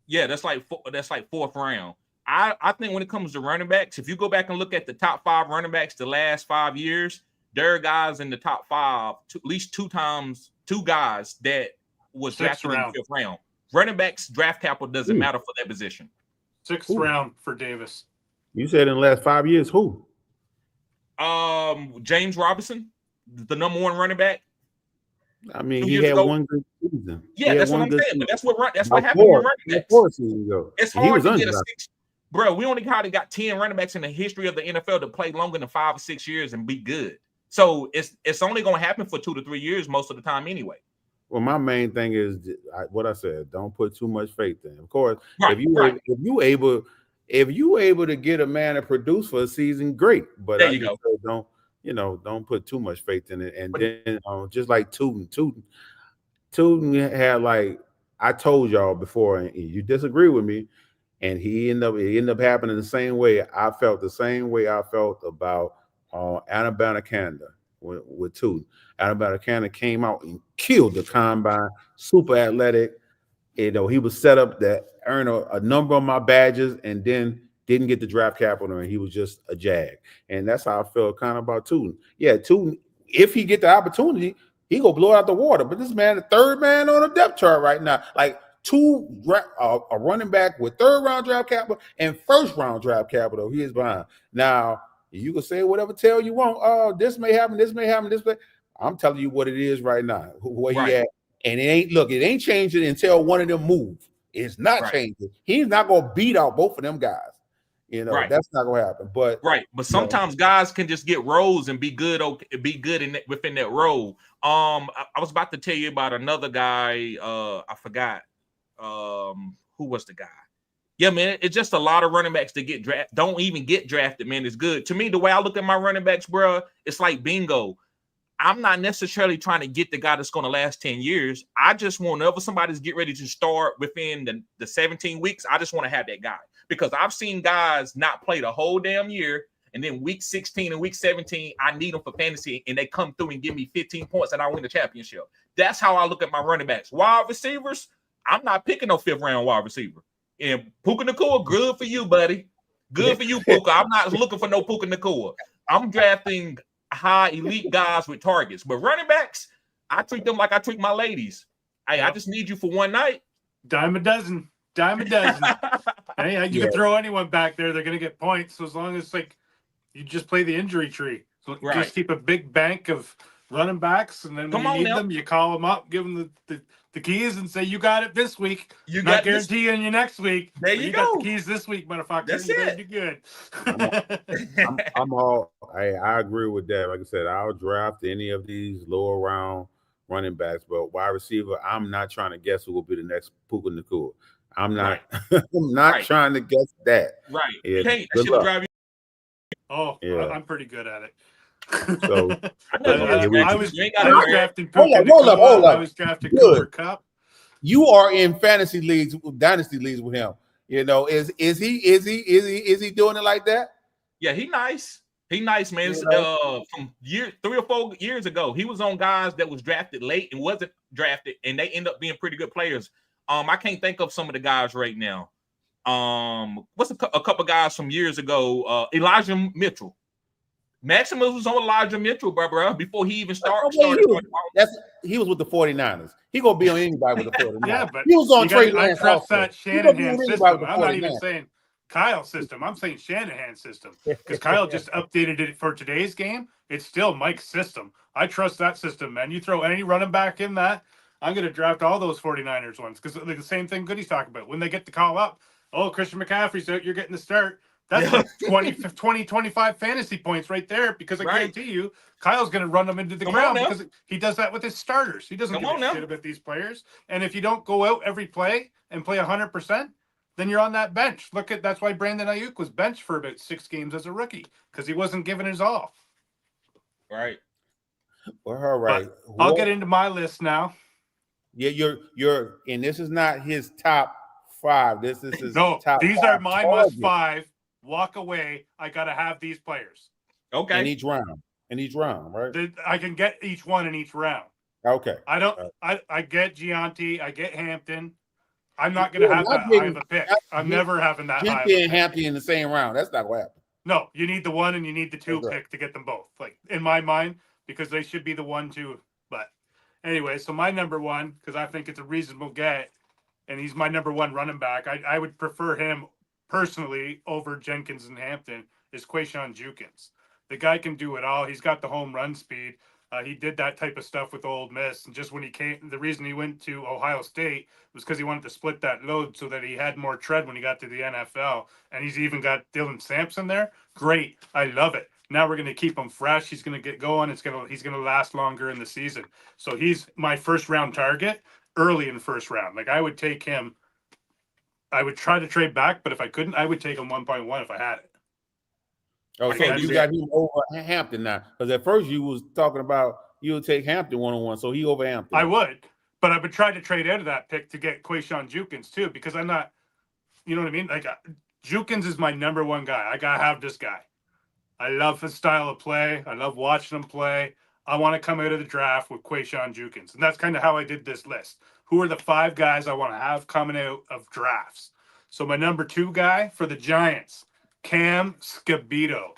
Yeah, that's like 4th round. I think when it comes to running backs, if you go back and look at the top 5 running backs the last 5 years, there are guys in the top 5, at least 2 guys that was drafted in the 5th round. Running backs draft capital doesn't matter for that position. 6th round for Davis. You said in the last 5 years, who? James Robinson, the number 1 running back. I mean, he had one good season. Yeah, that's what I'm saying. But that's what happened with running backs. 4 seasons ago. It's hard to get a 6. Bro, we only got 10 running backs in the history of the NFL to play longer than 5 or 6 years and be good. So it's only going to happen for 2 to 3 years most of the time anyway. Well, my main thing is what I said. Don't put too much faith in. Of course, Right, right. if you able to get a man to produce for a season, great. But There I you just go. say don't put too much faith in it. And But then just like Tootin had like I told y'all before, and you disagree with me, and it ended up happening the same way. I felt the same way I felt about Alabama Canada with Tootin. Alabama Canada came out and killed the combine, super athletic. He was set up to earn a number of my badges and then didn't get the draft capital, and he was just a jag. And that's how I felt kind of about Tootin. Yeah, Tootin, if he get the opportunity, he gonna blow out the water. But this man, the third man on the depth chart right now, like a running back with third round draft capital and first round draft capital, he is behind. Now you can say whatever tell you want. Oh, this may happen. This may happen. This may. I'm telling you what it is right now. Where he at. And it ain't changing until one of them move. It's not changing. He's not gonna beat out both of them guys. That's not gonna happen. But sometimes guys can just get roles and be good. Within that role. I was about to tell you about another guy. I forgot. Who was the guy? Yeah, man. It's just a lot of running backs that get drafted. Don't even get drafted, man. It's good to me. The way I look at my running backs, bro, it's like bingo. I'm not necessarily trying to get the guy that's going to last 10 years. I just want, whenever somebody's get ready to start within the 17 weeks, I just want to have that guy. Because I've seen guys not play the whole damn year, and then week 16 and week 17, I need them for fantasy, and they come through and give me 15 points, and I win the championship. That's how I look at my running backs. Wide receivers, I'm not picking no 5th round wide receiver. And Puka Nacua, good for you, buddy. Good for you, Puka. I'm not looking for no Puka Nacua. I'm drafting high elite guys with targets, but running backs, I treat them like I treat my ladies. I just need you for one night. Dime a dozen. Hey, you can throw anyone back there; they're going to get points. So as long as you just play the injury tree, so just keep a big bank of running backs, and then when you need them, you call them up, give them the keys, and say, "You got it this week. Not guaranteeing you next week. There you go. Got the keys this week, motherfucker. That's it. You good." I agree with that. Like I said, I'll draft any of these lower round running backs, but wide receiver, I'm not trying to guess who will be the next Puka Nacua. I'm not. I'm not trying to guess that. Right. Yeah, hey, that should drive you. Oh, yeah. I'm pretty good at it. So I was drafting Puka Hold up. I was drafting Cooper Kupp. You are in fantasy leagues, dynasty leagues with him. Is he doing it like that? Yeah, he nice. He nice, man. From 3 or 4 years ago, he was on guys that was drafted late and wasn't drafted, and they end up being pretty good players. I can't think of some of the guys right now. What's a couple guys from years ago? Elijah Mitchell. Maximus was on Elijah Mitchell, bro, before he even started. He was with the 49ers. He gonna be on anybody with the 49ers. Yeah, but he was on Trey Lance. I trust that Shanahan system. I'm not even saying Kyle's system. I'm saying Shanahan's system, because Kyle just updated it for today's game. It's still Mike's system. I trust that system, man. You throw any running back in that, I'm going to draft all those 49ers ones, because the same thing Goody's talking about. When they get the call up, Christian McCaffrey's out, you're getting the start. That's like 20, 25 fantasy points right there, because I guarantee you Kyle's going to run them into the ground, because he does that with his starters. He doesn't give a shit about these players. And if you don't go out every play and play 100%, then you're on that bench. That's why Brandon Ayuk was benched for about 6 games as a rookie, because he wasn't giving his all. Right. Well, all right. I'll get into my list now. Yeah, you're, and this is not his top 5. This is his top. These are my must 5. Walk away. I got to have these players. Okay. In each round, right? I can get each one in each round. Okay. I don't. I get Gianti. I get Hampton. I'm not going to have that high of a pick. I'm never having that high. Gianti and Hampton in the same round. That's not going to happen. No, you need the 1 and you need the 2 pick to get them both. Like, in my mind, because they should be the 1, 2. But anyway, so my number 1, because I think it's a reasonable get, and he's my number 1 running back. I would prefer him personally over Jenkins and Hampton, is Quayshawn Jukins. The guy can do it all. He's got the home run speed. He did that type of stuff with Ole Miss. And just when he came, the reason he went to Ohio State was because he wanted to split that load so that he had more tread when he got to the NFL. And he's even got Dylan Sampson there. Great. I love it. Now we're going to keep him fresh. He's going to get going. He's going to last longer in the season. So he's my first round target early in the first round. Like I would take him. I would try to trade back, but if I couldn't, I would take him 1.1 if I had it. Oh, so you got him over Hampton now? Because at first you was talking about you would take Hampton 1-on-1, so he over Hampton. I would, but I would try to trade out of that pick to get Quayshawn Jukins too, because I'm not, you know what I mean? Like Jukins is my number one guy. I gotta have this guy. I love his style of play. I love watching him play. I want to come out of the draft with Quayshawn Jukins, and that's kind of how I did this list. Who are the 5 guys I want to have coming out of drafts? So my number 2 guy for the Giants, Cam Scabito.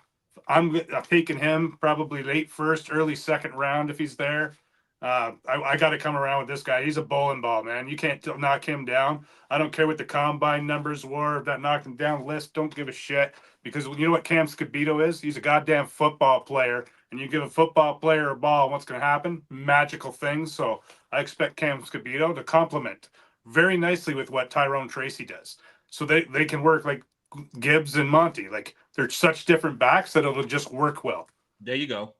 I'm taking him probably late first, early second round if he's there. I got to come around with this guy. He's a bowling ball, man. You can't knock him down. I don't care what the combine numbers were. If that knocked him down list, don't give a shit. Because you know what Cam Scabito is? He's a goddamn football player. And you give a football player a ball, what's going to happen? Magical things. So I expect Cam Scabito to complement very nicely with what Tyrone Tracy does. So they can work like Gibbs and Monty. Like they're such different backs that it'll just work well. There you go.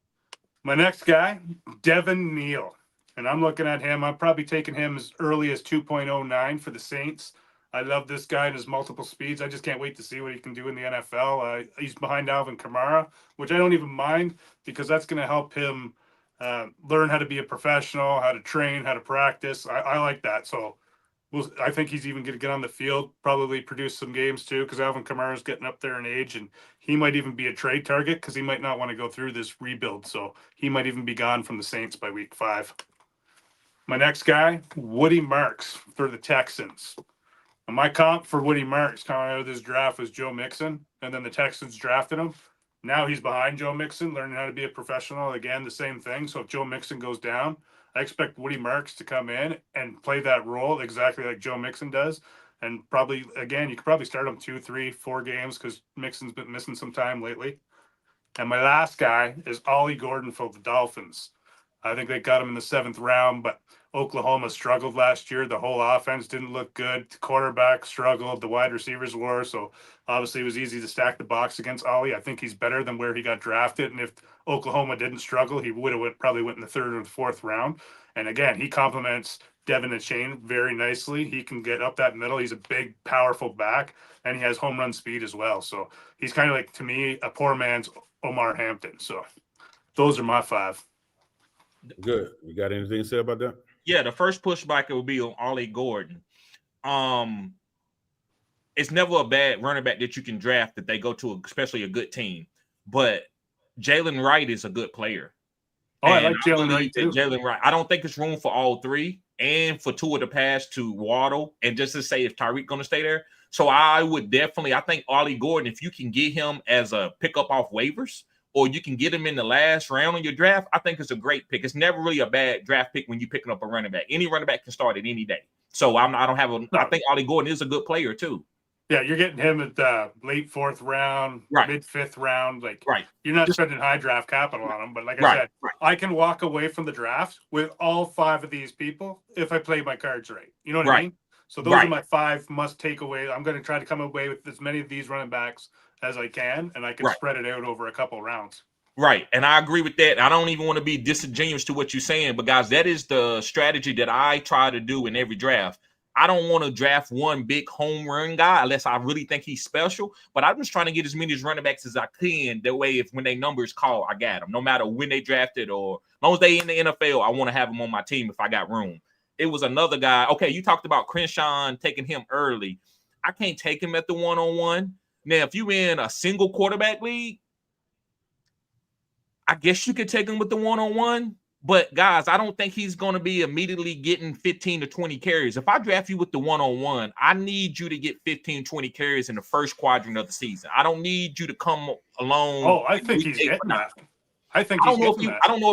My next guy, Devin Neal. And I'm looking at him. I'm probably taking him as early as 2.09 for the Saints. I love this guy and his multiple speeds. I just can't wait to see what he can do in the NFL. He's behind Alvin Kamara, which I don't even mind because that's going to help him learn how to be a professional, how to train, how to practice. I like that. So I think he's even going to get on the field, probably produce some games too, because Alvin Kamara is getting up there in age, and he might even be a trade target because he might not want to go through this rebuild. So he might even be gone from the Saints by week 5. My next guy, Woody Marks for the Texans. And my comp for Woody Marks coming out of this draft was Joe Mixon, and then the Texans drafted him. Now he's behind Joe Mixon, learning how to be a professional. Again, the same thing. So if Joe Mixon goes down, I expect Woody Marks to come in and play that role exactly like Joe Mixon does. And probably, again, you could probably start him 2, 3, 4 games because Mixon's been missing some time lately. And my last guy is Ollie Gordon for the Dolphins. I think they got him in the 7th round, but Oklahoma struggled last year. The whole offense didn't look good. The quarterback struggled. The wide receivers were. So obviously it was easy to stack the box against Ollie. I think he's better than where he got drafted. And if Oklahoma didn't struggle, he would have probably went in the 3rd or the 4th round. And again, he complements Devin Achane very nicely. He can get up that middle. He's a big, powerful back, and he has home run speed as well. So he's kind of like, to me, a poor man's Omar Hampton. So those are my 5. Good. You got anything to say about that? Yeah, the first pushback will be on Ollie Gordon. It's never a bad running back that you can draft that they go to, especially a good team. But Jalen Wright is a good player. Oh, I like Jalen Wright too. Jalen Wright. I don't think it's room for all 3 and for 2 of the pass to Waddle. And just to say, if Tyreek going to stay there. So I would definitely, I think Ollie Gordon, if you can get him as a pickup off waivers, or you can get him in the last round of your draft, I think it's a great pick. It's never really a bad draft pick when you're picking up a running back. Any running back can start at any day. So I think Ollie Gordon is a good player too. Yeah, you're getting him at the late 4th round, right. Mid 5th round. Like, right. You're not spending high draft capital on him. But like I said, I can walk away from the draft with all 5 of these people if I play my cards right. You know what I mean? So those are my 5 must take away. I'm going to try to come away with as many of these running backs as I can, and I can spread it out over a couple rounds. Right. And I agree with that. I don't even want to be disingenuous to what you're saying, but guys, that is the strategy that I try to do in every draft. I don't want to draft one big home run guy unless I really think he's special, but I'm just trying to get as many running backs as I can. That way, if when they numbers call, I got them. No matter when they drafted or as long as they in the NFL, I want to have them on my team if I got room. It was another guy. Okay, you talked about Crenshaw taking him early. I can't take him at the 1-on-1. Now, if you're in a single quarterback league, I guess you could take him with the 1-on-1. But, guys, I don't think he's going to be immediately getting 15 to 20 carries. If I draft you with the 1-on-1, I need you to get 15, 20 carries in the first quadrant of the season. I don't need you to come along. Oh, I think he's getting that. I don't know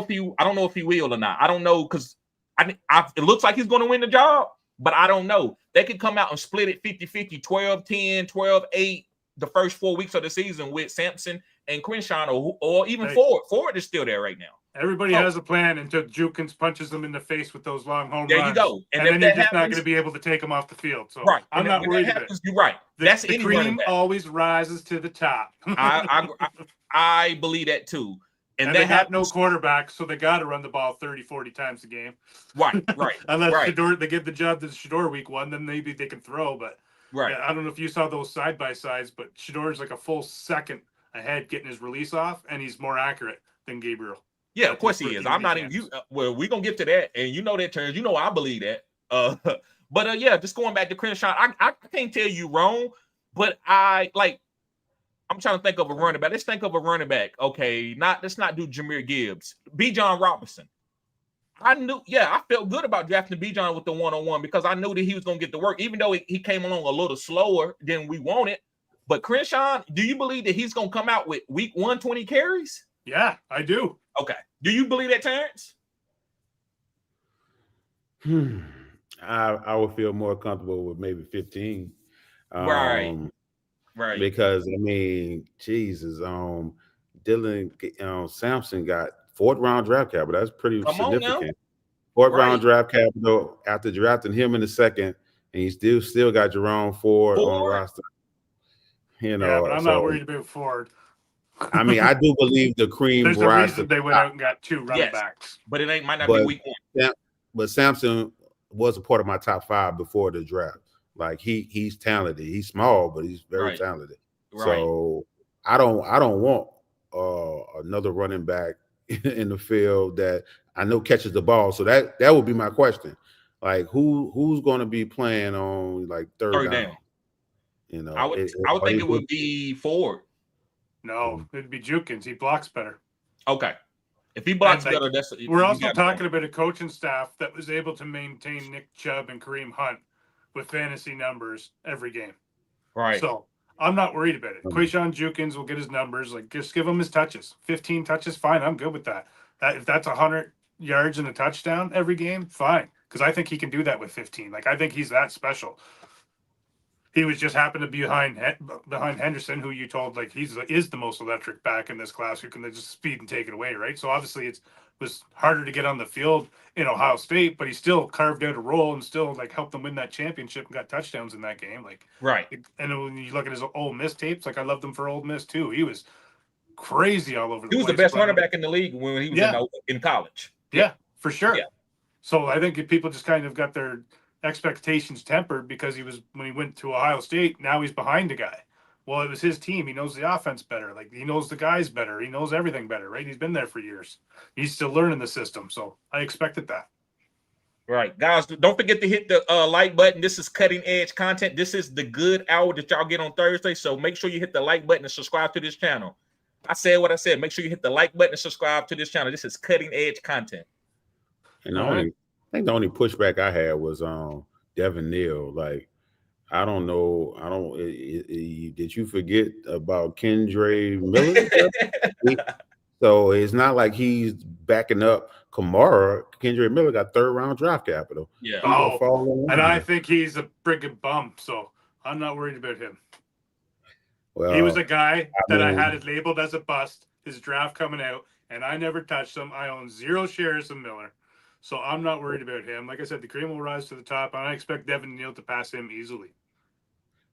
if he will or not. I don't know because it looks like he's going to win the job, but I don't know. They could come out and split it 50-50, 12-10, 12-8 the first 4 weeks of the season with Sampson and Crenshaw or even Ford. Ford is still there right now. Everybody has a plan until Jukins punches them in the face with those long home There runs. you go. And then you're just not going to be able to take them off the field. So right. I'm not worried about it. You're right. That's the any running cream back. always rises to the top. I believe that too. And they got no quarterback, so they got to run the ball 30, 40 times a game. Right. Unless Shador, they give the job to Shador week 1, then maybe they can throw. But right. I don't know if you saw those side-by-sides, but Shador's like a full second ahead getting his release off, and he's more accurate than Gabriel. Yeah, of course he is. I'm not even you. Well, we're gonna get to that, and you know that terms. You know I believe that. But yeah, just going back to Crenshaw, I can't tell you wrong, but I'm trying to think of a running back. Let's think of a running back. Okay, let's not do Jahmyr Gibbs. B. John Robinson. I felt good about drafting B. John with the 1-on-1 because I knew that he was gonna get the work, even though he came along a little slower than we wanted. But Crenshaw, do you believe that he's gonna come out with week 1 20 carries? Yeah, I do. Okay. Do you believe that, Terrence? I would feel more comfortable with maybe 15. Right. Because I mean, Jesus, Dylan Sampson got 4th round draft capital. That's pretty significant. 4th round draft capital after drafting him in the 2nd, and you still got Jerome Ford on the roster. You know, but I'm not worried about Ford. I mean, I do believe the cream. There's a reason they went out and got 2 running backs, but it might not be week 1. But Sampson was a part of my top 5 before the draft. Like he's talented. He's small, but he's very talented. So I don't want another running back in the field that I know catches the ball. So that would be my question. Like who's going to be playing on like third down? You know, I would think it would be Ford. No, it'd be Jukins. He blocks better. Okay. If he blocks better, we're also talking about a coaching staff that was able to maintain Nick Chubb and Kareem Hunt with fantasy numbers every game. Right. So I'm not worried about it. Quayshawn Jukins will get his numbers. Like, just give him his touches. 15 touches, fine. I'm good with that. If that's 100 yards and a touchdown every game, fine. Because I think he can do that with 15. Like, I think he's that special. He was just happened to be behind Henderson, who you told like is the most electric back in this class who can just speed and take it away, right? So obviously it was harder to get on the field in Ohio State, but he still carved out a role and still like helped them win that championship and got touchdowns in that game. Like and when you look at his Ole Miss tapes, like I loved him for Ole Miss too. He was crazy all over the place. He was the best running back in the league when he was in college. Yeah, for sure. Yeah. So I think if people just kind of got their expectations tempered because when he went to Ohio State, now he's behind a guy. Well, it was his team. He knows the offense better. Like he knows the guys better. He knows everything better, right? He's been there for years. He's still learning the system. So I expected that. Right. Guys, don't forget to hit the like button. This is cutting edge content. This is the good hour that y'all get on Thursday. So make sure you hit the like button and subscribe to this channel. I said what I said. Make sure you hit the like button and subscribe to this channel. This is cutting edge content. And I think the only pushback I had was Devin Neal. Like, I don't know. Did you forget about Kendre Miller? So it's not like he's backing up Kamara. Kendre Miller got 3rd round draft capital. Yeah. And I think he's a friggin' bum. So I'm not worried about him. Well, he was a guy I had it labeled as a bust. His draft coming out, and I never touched him. I own 0 shares of Miller. So I'm not worried about him. Like I said, the cream will rise to the top, and I expect Devin Neal to pass him easily.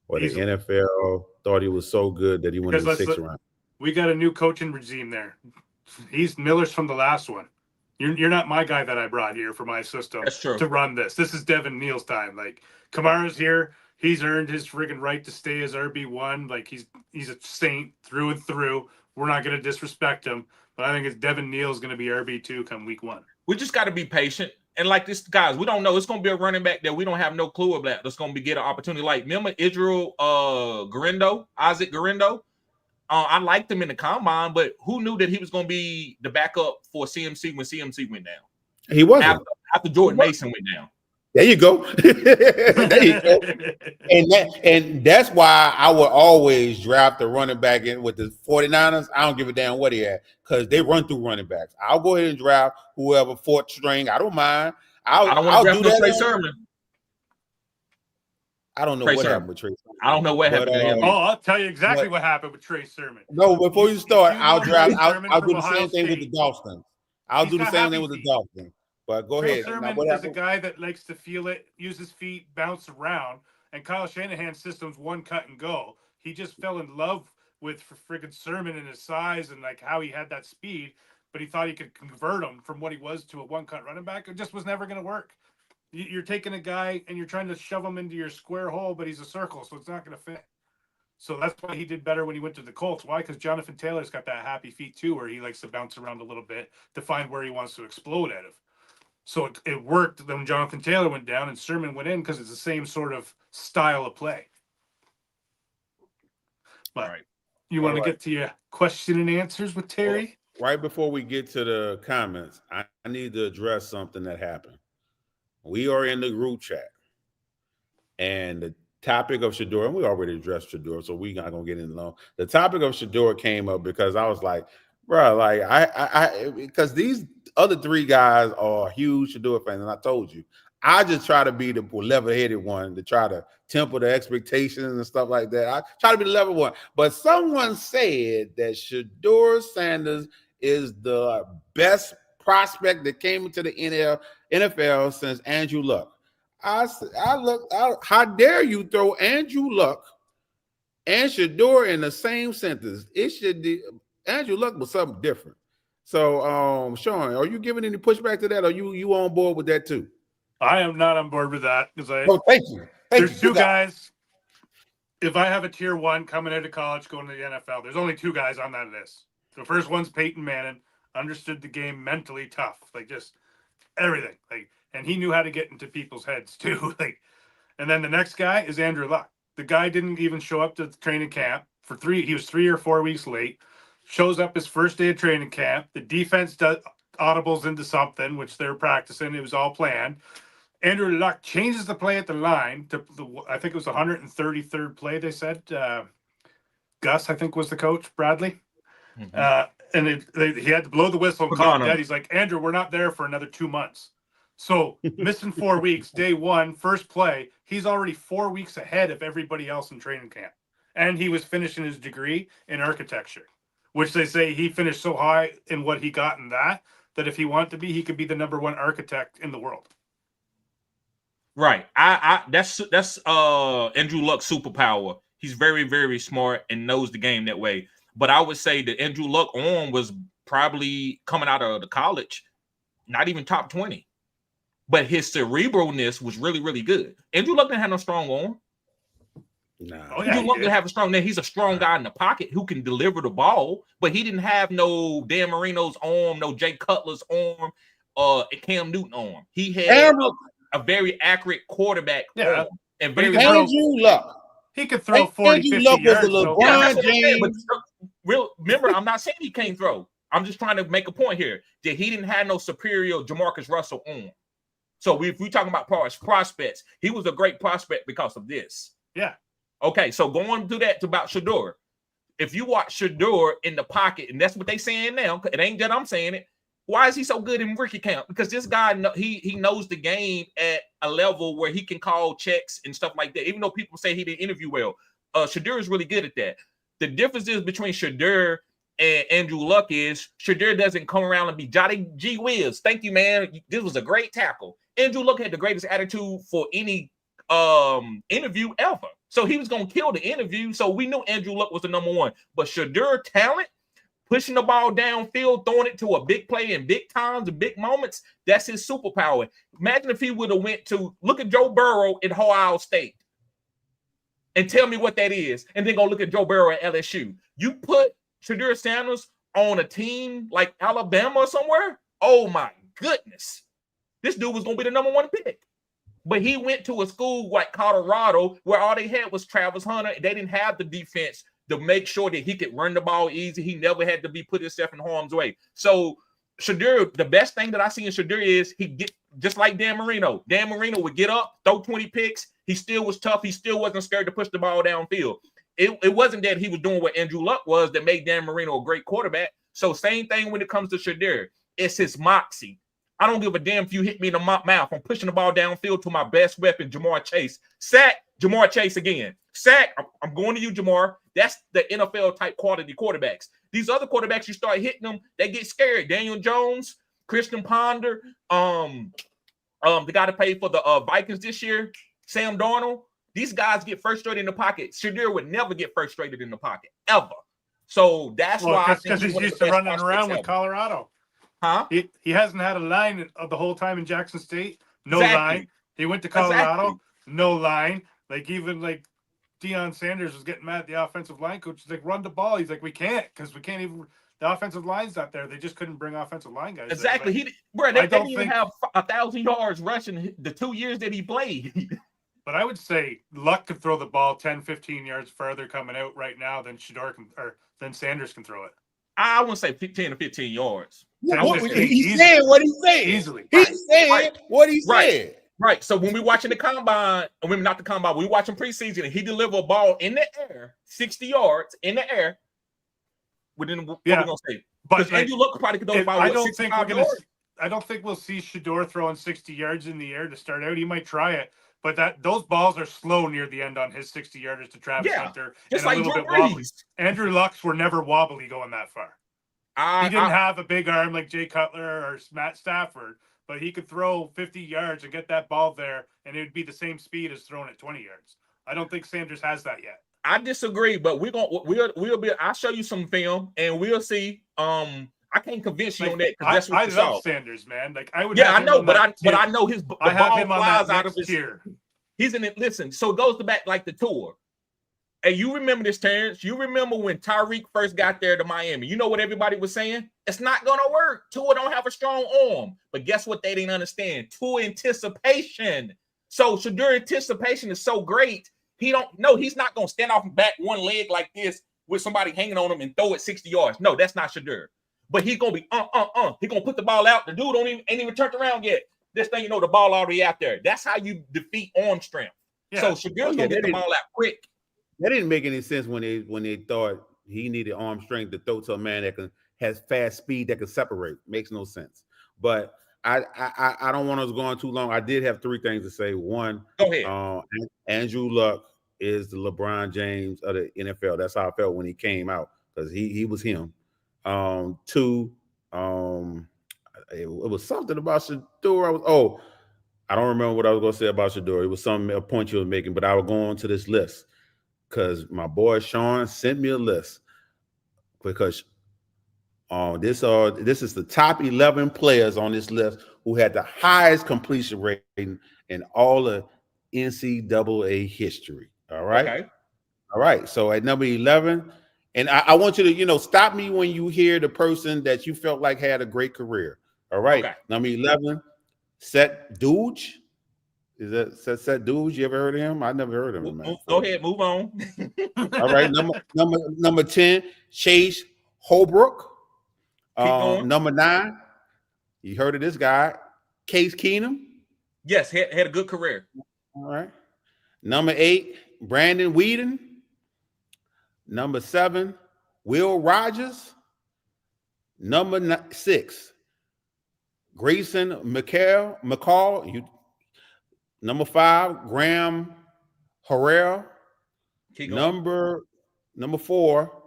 Well, the NFL thought he was so good that he went in the 6th round. We got a new coaching regime there. Miller's from the last one. You're not my guy that I brought here for my system to run this. This is Devin Neal's time. Like Kamara's here. He's earned his friggin' right to stay as RB1. Like he's a saint through and through. We're not going to disrespect him. But I think it's Devin Neal's going to be RB2 come week 1. We just got to be patient. And like this, guys, we don't know. It's going to be a running back that we don't have no clue about. That's going to get an opportunity. Like, remember Isaac Garindo? I liked him in the combine, but who knew that he was going to be the backup for CMC when CMC went down? He wasn't. After Jordan Mason went down. There you go. There you go. And that's why I would always draft the running back in with the 49ers. I don't give a damn what he had because they run through running backs. I'll go ahead and draft whoever 4th string. I don't mind. I don't want to draft Trey Sermon. I don't know what happened with Trey Sermon. I don't know what happened to him. I'll tell you exactly what happened with Trey Sermon. No, before you start, I'll do the same thing with the Dolphins. I'll He's do the got same thing happy with the feet. Dolphins. But go Trey ahead. Now, Sermon what is a happened? guy that likes to feel it, use his feet, bounce around, and Kyle Shanahan's system's one cut and go. He just fell in love with friggin' Sermon and his size and like how he had that speed, but he thought he could convert him from what he was to a one cut running back. It just was never going to work. You're taking a guy and you're trying to shove him into your square hole, but he's a circle, so it's not going to fit. So that's why he did better when he went to the Colts. Why? Because Jonathan Taylor's got that happy feet too, where he likes to bounce around a little bit to find where he wants to explode out of. So it worked when Jonathan Taylor went down and Sermon went in because it's the same sort of style of play. But you want to get to your question and answers with Terry? Well, right before we get to the comments, I need to address something that happened. We are in the group chat, and the topic of Shedeur, and we already addressed Shedeur, so we're not gonna get in long. The topic of Shedeur came up because I was like, bro, like I because these other three guys are huge Shedeur fans, and I told you, I just try to be the level-headed one to try to temper the expectations and stuff like that. I try to be the level one, but someone said that Shedeur Sanders is the best prospect that came into the NFL since Andrew Luck. How dare you throw Andrew Luck and Shedeur in the same sentence? It should be Andrew Luck was something different. So, Sean, are you giving any pushback to that? Or you on board with that too? I am not on board with that because thank you. There's two guys. If I have a tier one coming out of college going to the NFL, there's only two guys on that list. The first one's Peyton Manning, understood the game mentally tough, like just everything, like, and he knew how to get into people's heads too. Like, and then the next guy is Andrew Luck. The guy didn't even show up to the training camp for he was 3 or 4 weeks late. Shows up his first day of training camp. The defense does audibles into something, which they're practicing. It was all planned. Andrew Luck changes the play at the line to I think it was 133rd play. They said Gus, I think, was the coach. Bradley. And he had to blow the whistle and call him dead. He's like, Andrew, we're not there for another 2 months. So missing 4 weeks, day one, first play, he's already 4 weeks ahead of everybody else in training camp. And he was finishing his degree in architecture, which they say he finished so high in what he got in that if he wanted to be, he could be the #1 architect in the world. Right. That's Andrew Luck's superpower. He's very, very smart and knows the game that way. But I would say that Andrew Luck was probably coming out of the college, not even top 20. But his cerebralness was really, really good. Andrew Luck didn't have no strong arm. No. Andrew Luck didn't have a strong name. He's a strong guy in the pocket who can deliver the ball, but he didn't have no Dan Marino's arm, no Jay Cutler's arm, Cam Newton arm. He had a very accurate quarterback arm. And very Andrew Luck. He could throw 40, 50 Luck yards. Was a LeBron James. Remember, I'm not saying he can't throw. I'm just trying to make a point here that he didn't have no superior Jamarcus Russell arm. So if we're talking about prospects, he was a great prospect because of this. Yeah. Okay, so going to that about Shedeur. If you watch Shedeur in the pocket, and that's what they saying now, it ain't that I'm saying it. Why is he so good in rookie camp? Because this guy, he knows the game at a level where he can call checks and stuff like that. Even though people say he didn't interview well, Shedeur is really good at that. The difference is between Shedeur and Andrew Luck is Shedeur doesn't come around and be jolly gee whiz. Thank you, man. This was a great tackle. Andrew Luck had the greatest attitude for any interview ever. So he was going to kill the interview. So we knew Andrew Luck was the #1. But Shedeur talent, pushing the ball downfield, throwing it to a big play in big times and big moments, that's his superpower. Imagine if he would have went to look at Joe Burrow at Ohio State and tell me what that is, and then go look at Joe Burrow at LSU. You put Shedeur Sanders on a team like Alabama or somewhere, oh my goodness. This dude was going to be the #1 pick. But he went to a school like Colorado where all they had was Travis Hunter. They didn't have the defense to make sure that he could run the ball easy. He never had to be put himself in harm's way. So Shedeur, the best thing that I see in Shedeur is he get just like Dan Marino. Dan Marino would get up, throw 20 picks. He still was tough. He still wasn't scared to push the ball downfield. It wasn't that he was doing what Andrew Luck was that made Dan Marino a great quarterback. So same thing when it comes to Shedeur. It's his moxie. I don't give a damn if you hit me in the mouth. I'm pushing the ball downfield to my best weapon, Jamar Chase. Sack Jamar Chase again. Sack. I'm going to you, Jamar. That's the NFL type quality quarterbacks. These other quarterbacks, you start hitting them, they get scared. Daniel Jones, Christian Ponder, the guy that played for the Vikings this year, Sam Darnold. These guys get frustrated in the pocket. Shadir would never get frustrated in the pocket, ever. So that's why I think because he's used to running around with Colorado. Huh? He hasn't had a line of the whole time in Jackson State. No line. He went to Colorado. No line. Like even like Deion Sanders was getting mad at the offensive line coach. He's like, run the ball. He's like, we can't because we can't even. The offensive line's not there. They just couldn't bring offensive line guys. Exactly. They didn't even have 1,000 yards rushing the 2 years that he played. But I would say Luck could throw the ball 10, 15 yards further coming out right now than than Sanders can throw it. I wouldn't say 10 to 15 yards. He said what he said. Easily. He said what he said. Right. So when we're watching the combine, not the combine, we're watching preseason, and he delivered a ball in the air, 60 yards in the air. What we're gonna say? But Andrew Luck probably could throw the ball. I don't think we'll see Shador throwing 60 yards in the air to start out. He might try it, but those balls are slow near the end on his 60-yarders to Travis Hunter. Just like Drew Brees. Andrew Luck's were never wobbly going that far. He didn't have a big arm like Jay Cutler or Matt Stafford, but he could throw 50 yards and get that ball there, and it would be the same speed as throwing it 20 yards. I don't think Sanders has that yet. I disagree, but we'll be. I'll show you some film, and we'll see. I can't convince you on that because that's what I you saw. love Sanders, man. Like I would. Yeah, I know, but I know the I have ball him on flies that out of his tier. He's in it. Listen, so it goes to back like the tour. And you remember this, Terrence? You remember when Tyreek first got there to Miami? You know what everybody was saying? It's not gonna work. Tua don't have a strong arm. But guess what? They didn't understand. Tua anticipation. So Shadur anticipation is so great. He's not gonna stand off and back one leg like this with somebody hanging on him and throw it 60 yards. No, that's not Shadur. But he's gonna be He's gonna put the ball out. The dude ain't even turned around yet. This thing, the ball already out there. That's how you defeat arm strength. Yeah. So Shadur's gonna get the ball out quick. That didn't make any sense when they thought he needed arm strength to throw to a man that has fast speed that can separate. Makes no sense. But I don't want us going too long. I did have 3 things to say. One, go ahead. Andrew Luck is the LeBron James of the NFL. That's how I felt when he came out because he was him. 2, it was something about Shador. I don't remember what I was going to say about Shador. It was a point you were making, but I will go on to this list because my boy Sean sent me a list because this is the top 11 players on this list who had the highest completion rating in all of NCAA history. All right. Okay. All right. So at number 11, and I want you to, stop me when you hear the person that you felt like had a great career. All right. Okay. Number 11, Seth Douge. Is that Seth Douge? You ever heard of him? I never heard of him. Man. Go ahead, move on. All right. Number 10, Chase Holbrook. Number 9, you heard of this guy, Case Keenum? Yes, had a good career. All right. Number 8, Brandon Whedon. Number 7, Will Rogers. Number 6, Grayson McCall. Number 5, Graham Herrera. Number 4,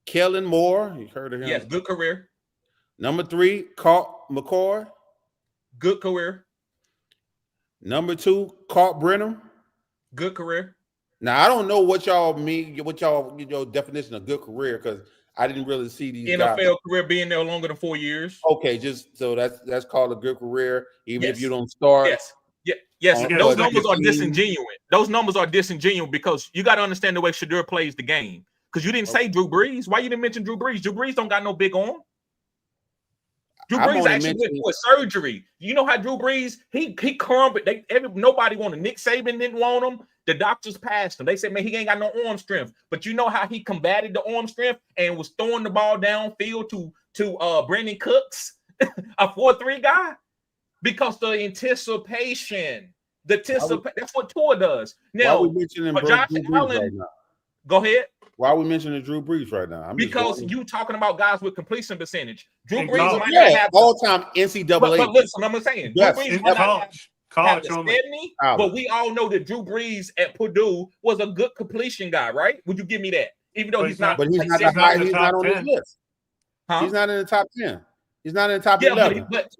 Kellen Moore. You heard of him? Yes, good career. Number 3, Colt McCoy. Good career. Number 2, Colt Brennan. Good career. Now I don't know what y'all mean, your definition of good career, because I didn't really see these NFL guys. career being there longer than 4 years. Okay, just so that's called a good career, even if you don't start. Yes. Those numbers are disingenuous. Those numbers are disingenuous because you got to understand the way Shadur plays the game. Because you didn't say Drew Brees. Why you didn't mention Drew Brees? Drew Brees don't got no big arm. Drew Brees actually went for surgery. You know how Drew Brees, he crumbled. Nobody wanted. Nick Saban didn't want him. The doctors passed him. They said, man, he ain't got no arm strength. But you know how he combated the arm strength and was throwing the ball downfield to Brandon Cooks, a 4-3 guy? Because the anticipation. That's what Tua does. Now, why are we mentioning Josh Allen, right now? Go ahead. Why are we mentioning Drew Brees right now? Because you talking about guys with completion percentage. Drew Brees might not have all-time NCAA. But listen, I'm saying yes. Drew Brees might not have the only. 70, but we all know that Drew Brees at Purdue was a good completion guy, right? Would you give me that? Even though he's not on his list. Huh? He's not in the top 10. He's not in the top Yeah, 11. but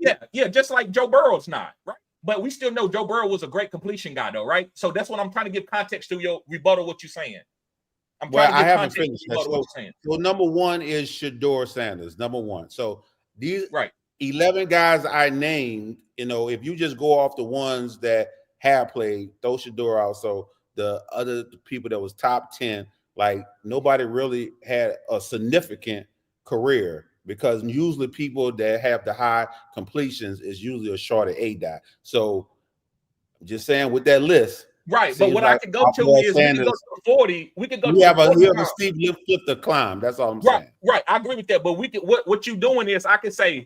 just like Joe Burrow's not, right? But we still know Joe Burrow was a great completion guy, though, right? So that's what I'm trying to give context to your rebuttal, what you're saying. I'm trying to I give haven't context finished to that. what you're saying. So number one is Shedeur Sanders, number one. So these Right. 11 guys I named, if you just go off the ones that have played, throw Shedeur out. So the other people that was top 10, like nobody really had a significant career, because usually people that have the high completions is usually a shorter A-dot. So just saying with that list. Right, but what I could go to is we could go to the 40. We could go to we have the a Steve flip the climb. That's all I'm right, saying. Right, I agree with that. But we could what you're doing is I could say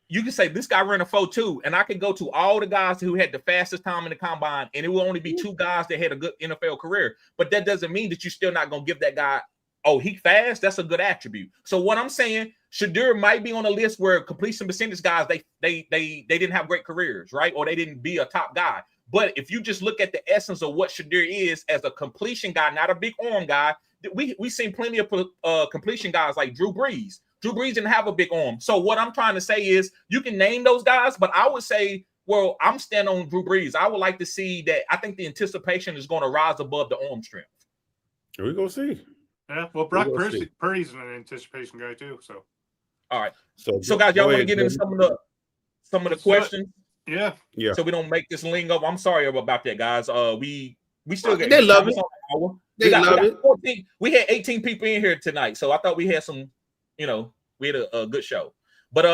you can say this guy ran a 4.2, and I could go to all the guys who had the fastest time in the combine, and it will only be 2 guys that had a good NFL career. But that doesn't mean that you're still not gonna give that guy, oh, he fast. That's a good attribute. So what I'm saying, Shedeur might be on a list where completion percentage guys they didn't have great careers, right? Or they didn't be a top guy. But if you just look at the essence of what Shedeur is as a completion guy, not a big arm guy, we seen plenty of completion guys like Drew Brees. Drew Brees didn't have a big arm. So what I'm trying to say is you can name those guys, but I would say, well, I'm standing on Drew Brees. I would like to see that. I think the anticipation is going to rise above the arm strength. Here we go see. Yeah, well, Brock Purdy's an anticipation guy too. So, all right. So guys, y'all want to get into some of the questions? Yeah. So we don't make this lingo. I'm sorry about that, guys. We still get. They love it. They love it. 14, we had 18 people in here tonight, so I thought we had some. We had a good show. But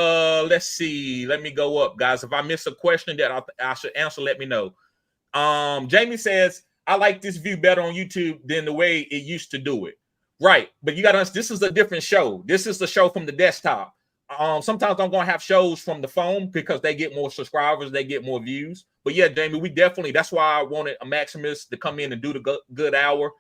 let's see. Let me go up, guys. If I miss a question that I should answer, let me know. Jamie says, I like this view better on YouTube than the way it used to do it. Right. But you got to, this is a different show. This is the show from the desktop. Sometimes I'm going to have shows from the phone because they get more subscribers, they get more views. But yeah, Jamie, we definitely, that's why I wanted a Maximus to come in and do the good hour.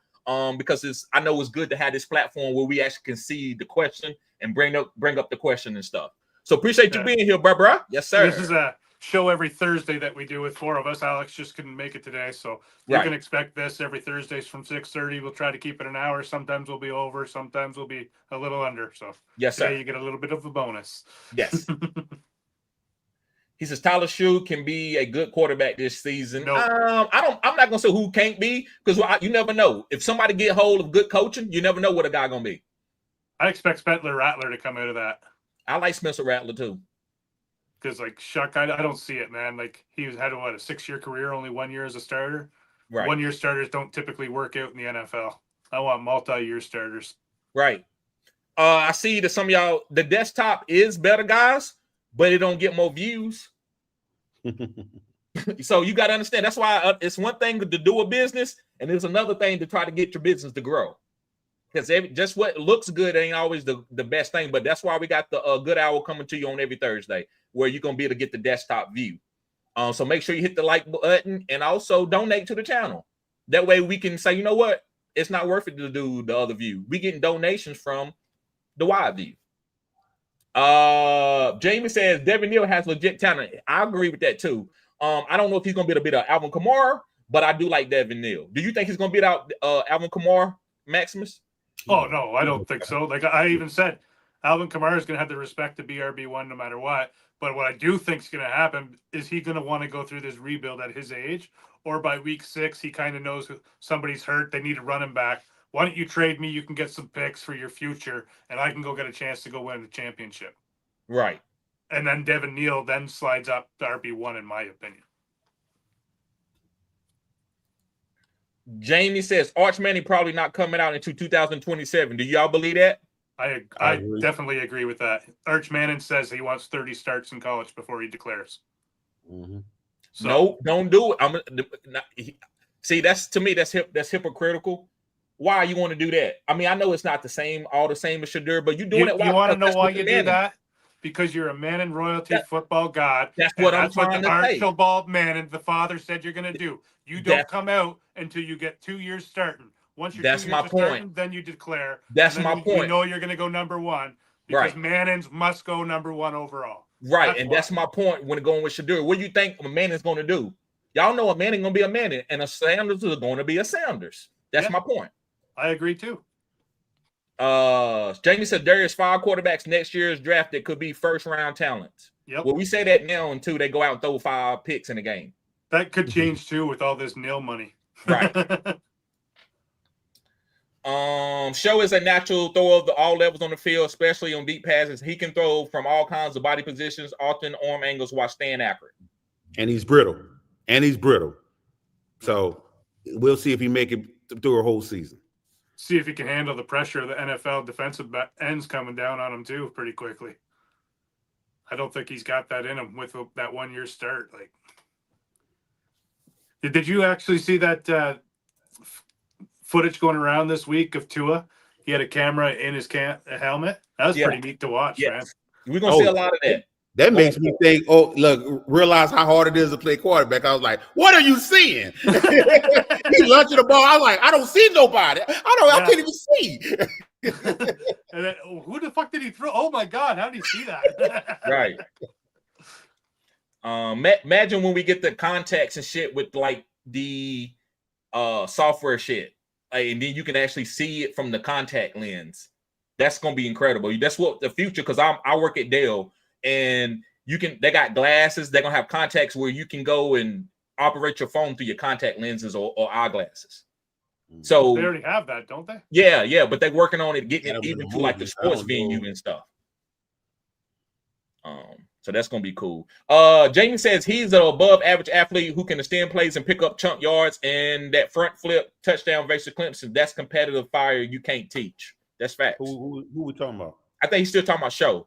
Because I know it's good to have this platform where we actually can see the question and bring up the question and stuff. So appreciate you being here, bruh. Yes, sir. This is a show every Thursday that we do with 4 of us. Alex just couldn't make it today, so you can expect this every Thursdays from 6:30. We'll try to keep it an hour. Sometimes we'll be over, sometimes we'll be a little under. So yes, sir. Today you get a little bit of a bonus. Yes. He says Tyler Shue can be a good quarterback this season. Nope. I'm not gonna say who can't be, because you never know. If somebody get hold of good coaching, you never know what a guy gonna be. I expect Spencer Rattler to come out of that. I like Spencer Rattler too. Because I don't see it, man. Like he's had a 6-year career, only 1 year as a starter. Right. 1-year starters don't typically work out in the NFL. I want multi-year starters. Right. I see that some of y'all, the desktop is better, guys, but it don't get more views. So you got to understand, that's why it's one thing to do a business, and it's another thing to try to get your business to grow. Because just what looks good ain't always the best thing, but that's why we got the good hour coming to you on every Thursday, where you're going to be able to get the desktop view. So make sure you hit the like button and also donate to the channel. That way we can say, you know what? It's not worth it to do the other view. We getting donations from the wide view. Jamie says Devin Neal has legit talent. I agree with that too. I don't know if he's going to be a bit of Alvin Kamara, but I do like Devin Neal. Do you think he's going to beat out Alvin Kamara, Maximus? Oh, no, I don't think so. Like I even said, Alvin Kamara is going to have the respect to be RB1 no matter what. But what I do think is going to happen is he going to want to go through this rebuild at his age, or by week 6, he kind of knows somebody's hurt. They need to run him back. Why don't you trade me? You can get some picks for your future, and I can go get a chance to go win the championship. Right. And then Devin Neal then slides up to RB1, in my opinion. Jamie says Arch Manning probably not coming out into 2027. Do y'all believe that? I definitely agree with that. Arch Manning says he wants 30 starts in college before he declares. Mm-hmm. So, no, don't do it. See, that's to me, that's hypocritical. Why you want to do that? I mean, I know it's not all the same as Shedeur, but you're doing it. You want to know why you do that? Because you're a Manning royalty football god. That's what I'm trying to say. Archibald Manning, the father, said you're going to do. You don't come out until you get 2 years starting. Once you're 2 years starting, then you declare. That's my point. You know you're going to go number 1 because Manning's must go number 1 overall. Right, that's my point when going with Shedeur. What do you think Manning's going to do? Y'all know a Manning going to be a Manning, and a Sanders is going to be a Sanders. That's my point. I agree too. Jamie said there is 5 quarterbacks next year's draft that could be first-round talents. Yep. Well, we say that now until they go out and throw 5 picks in the game. That could change too with all this nil money. Right. Show is a natural thrower of all levels on the field, especially on deep passes. He can throw from all kinds of body positions, often arm angles while staying accurate. And he's brittle. So we'll see if he make it through a whole season. See if he can handle the pressure of the NFL defensive ends coming down on him too pretty quickly. I don't think he's got that in him with that 1 year start. Like, did you actually see that footage going around this week of Tua? He had a camera in his helmet. That was pretty neat to watch, man. We're gonna see a lot of that. That makes me think, realize how hard it is to play quarterback. I was like, what are you seeing? He's launching the ball. I was like, I don't see nobody. I can't even see. And then, who the fuck did he throw? Oh my God, how did he see that? Right. Imagine when we get the contacts and shit with like the software shit. And then you can actually see it from the contact lens. That's gonna be incredible. That's what the future, because I work at Dell. And they got glasses. They're gonna have contacts where you can go and operate your phone through your contact lenses or eyeglasses. So they already have that, don't they? Yeah, but they're working on it, getting it even to like the sports venue and stuff. So that's gonna be cool. Jamie says he's an above average athlete who can extend plays and pick up chunk yards, and that front flip touchdown versus Clemson. That's competitive fire you can't teach. That's facts. Who we talking about? I think he's still talking about Show.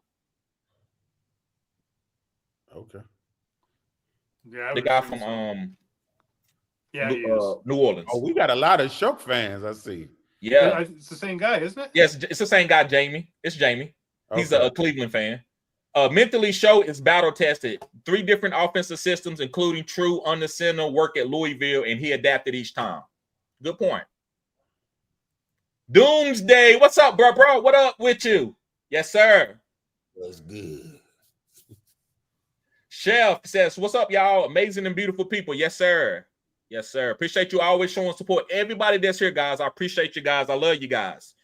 Okay. Yeah, the guy from New Orleans. Oh, we got a lot of Shook fans, I see. Yeah, it's the same guy, isn't it? Yes, it's the same guy, Jamie. It's Jamie. He's a Cleveland fan. Mentally, Show is battle tested. 3 different offensive systems, including true under center work at Louisville, and he adapted each time. Good point. Doomsday, what's up, bro? What up with you? Yes, sir. That's good. Chef says, what's up, y'all? Amazing and beautiful people. Yes, sir. Yes, sir. Appreciate you always showing support. Everybody that's here, guys, I appreciate you guys. I love you guys.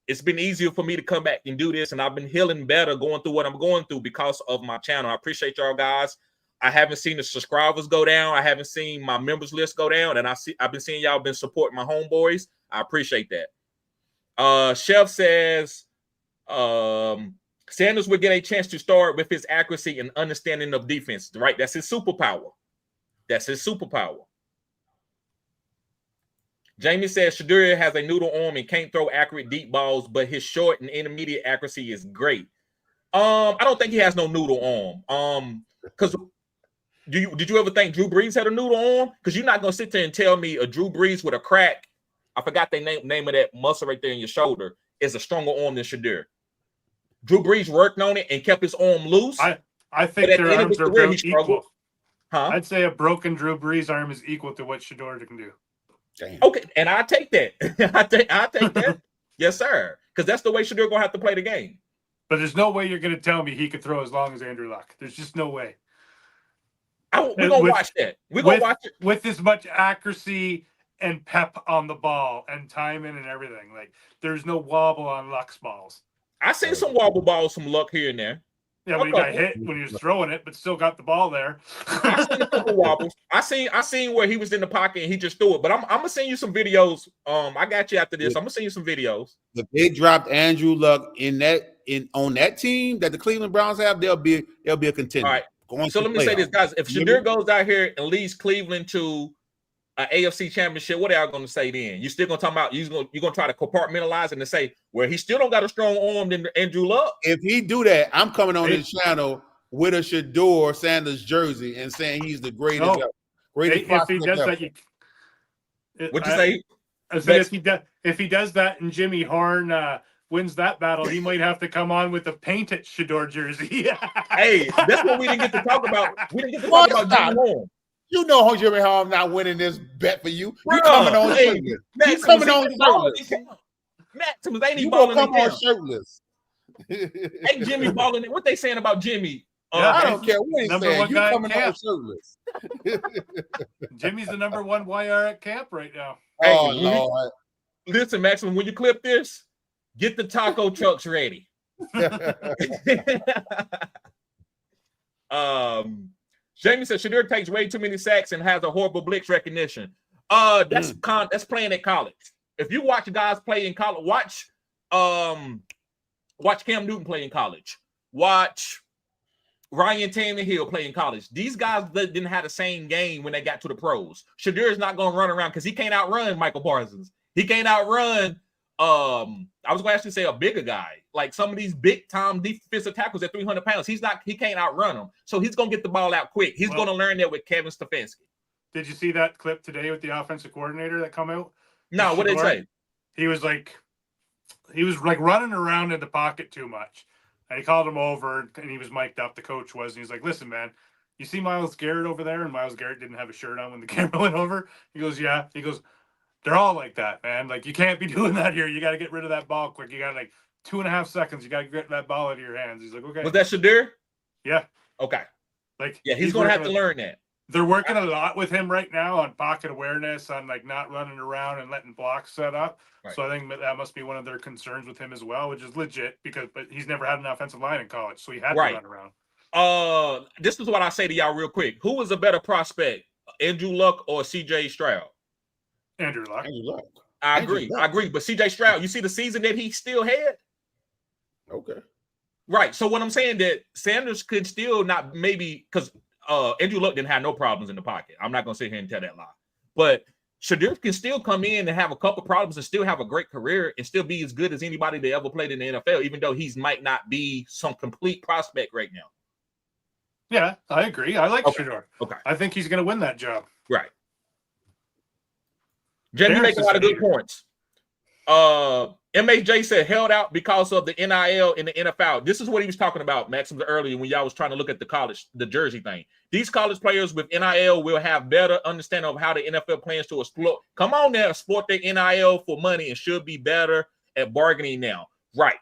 It's been easier for me to come back and do this, and I've been healing better going through what I'm going through because of my channel. I appreciate y'all guys. I haven't seen the subscribers go down. I haven't seen my members list go down, and I've been seeing y'all been supporting my homeboys. I appreciate that. Chef says, Sanders would get a chance to start with his accuracy and understanding of defense, right? That's his superpower. Jamie says Shadur has a noodle arm and can't throw accurate deep balls, but his short and intermediate accuracy is great. I don't think he has no noodle arm. Because did you ever think Drew Brees had a noodle arm? Because you're not gonna sit there and tell me a Drew Brees with a crack, I forgot the name of that muscle right there in your shoulder, is a stronger arm than Shadur. Drew Brees worked on it and kept his arm loose. I think their arms are very equal. Huh? I'd say a broken Drew Brees arm is equal to what Shedeur can do. Damn. Okay, and I take that. I take that. Yes, sir. Because that's the way Shedeur gonna have to play the game. But there's no way you're gonna tell me he could throw as long as Andrew Luck. There's just no way. We're gonna watch that. We're gonna watch it with as much accuracy and pep on the ball and timing and everything. Like there's no wobble on Luck's balls. I seen some wobble balls, some Luck here and there. Yeah, when he got hit when he was throwing it, but still got the ball there. I seen a couple wobbles. I seen where he was in the pocket and he just threw it. But I'm gonna send you some videos. I got you after this. I'm gonna send you some videos. If they dropped Andrew Luck on that team that the Cleveland Browns have, they'll be a contender. All right. So let me say this, guys. If Shadur goes out here and leads Cleveland to an AFC championship, what are y'all gonna say then? You still gonna talk about you're gonna try to compartmentalize it and say, well, he still don't got a strong arm than Andrew Luck. If he do that, I'm coming on his channel with a Shedeur Sanders jersey and saying he's the greatest. If he does that, what'd you say? I said if he does that and Jimmy Horn wins that battle, he might have to come on with a painted Shedeur jersey. Hey, that's what we didn't get to talk about. We didn't get to talk about Jimmy Horn. You know Jimmy Horn not winning this bet for you. You coming on shirtless. You coming on shirtless. Maximus ain't he you balling come on shirtless. Hey, Jimmy balling it. What they saying about Jimmy? I don't care what he's saying. You coming on shirtless. Jimmy's the #1 YR at camp right now. Oh, Lord. Listen, Maximus, when you clip this, Get the taco trucks ready. Jamie said Shadur takes way too many sacks and has a horrible blitz recognition. That's playing at college. If you watch guys play in college, watch Cam Newton play in college. Watch Ryan Tannehill play in college. These guys didn't have the same game when they got to the pros. Shadur is not going to run around because he can't outrun Michael Parsons. He can't outrun. I was going to actually say a bigger guy, like some of these big time defensive tackles at 300 pounds. He can't outrun them. So he's going to get the ball out quick. He's going to learn that with Kevin Stefanski. Did you see that clip today with the offensive coordinator that come out? No, what did he say? He was like running around in the pocket too much. And he called him over and he was mic'd up. The coach was, and he's like, listen, man, you see Myles Garrett over there? And Myles Garrett didn't have a shirt on when the camera went over. He goes, yeah. He goes, they're all like that, man. Like, you can't be doing that here. You got to get rid of that ball quick. You got like 2.5 seconds. You got to get that ball out of your hands. He's like, okay. Was that Shadur? Yeah. Okay. Like, yeah, he's going to have to learn that. They're working a lot with him right now on pocket awareness, on like not running around and letting blocks set up. Right. So I think that must be one of their concerns with him as well, which is legit but he's never had an offensive line in college, so he had to run around. This is what I say to y'all real quick. Who was a better prospect, Andrew Luck or C.J. Stroud? Andrew Luck. I agree. But C.J. Stroud, you see the season that he still had? Okay. Right. So what I'm saying that Sanders could still not maybe because Andrew Luck didn't have no problems in the pocket. I'm not going to sit here and tell that lie. But Shadur can still come in and have a couple problems and still have a great career and still be as good as anybody that ever played in the NFL, even though he might not be some complete prospect right now. Yeah, I agree. I like Shadur. Okay. I think he's going to win that job. Right. Jamie making a lot of good points. MHJ said held out because of the NIL in the NFL. This is what he was talking about, Maxim, earlier when y'all was trying to look at the jersey thing. These college players with NIL will have better understanding of how the NFL plans to exploit. Come on now, exploit their NIL for money and should be better at bargaining now. Right.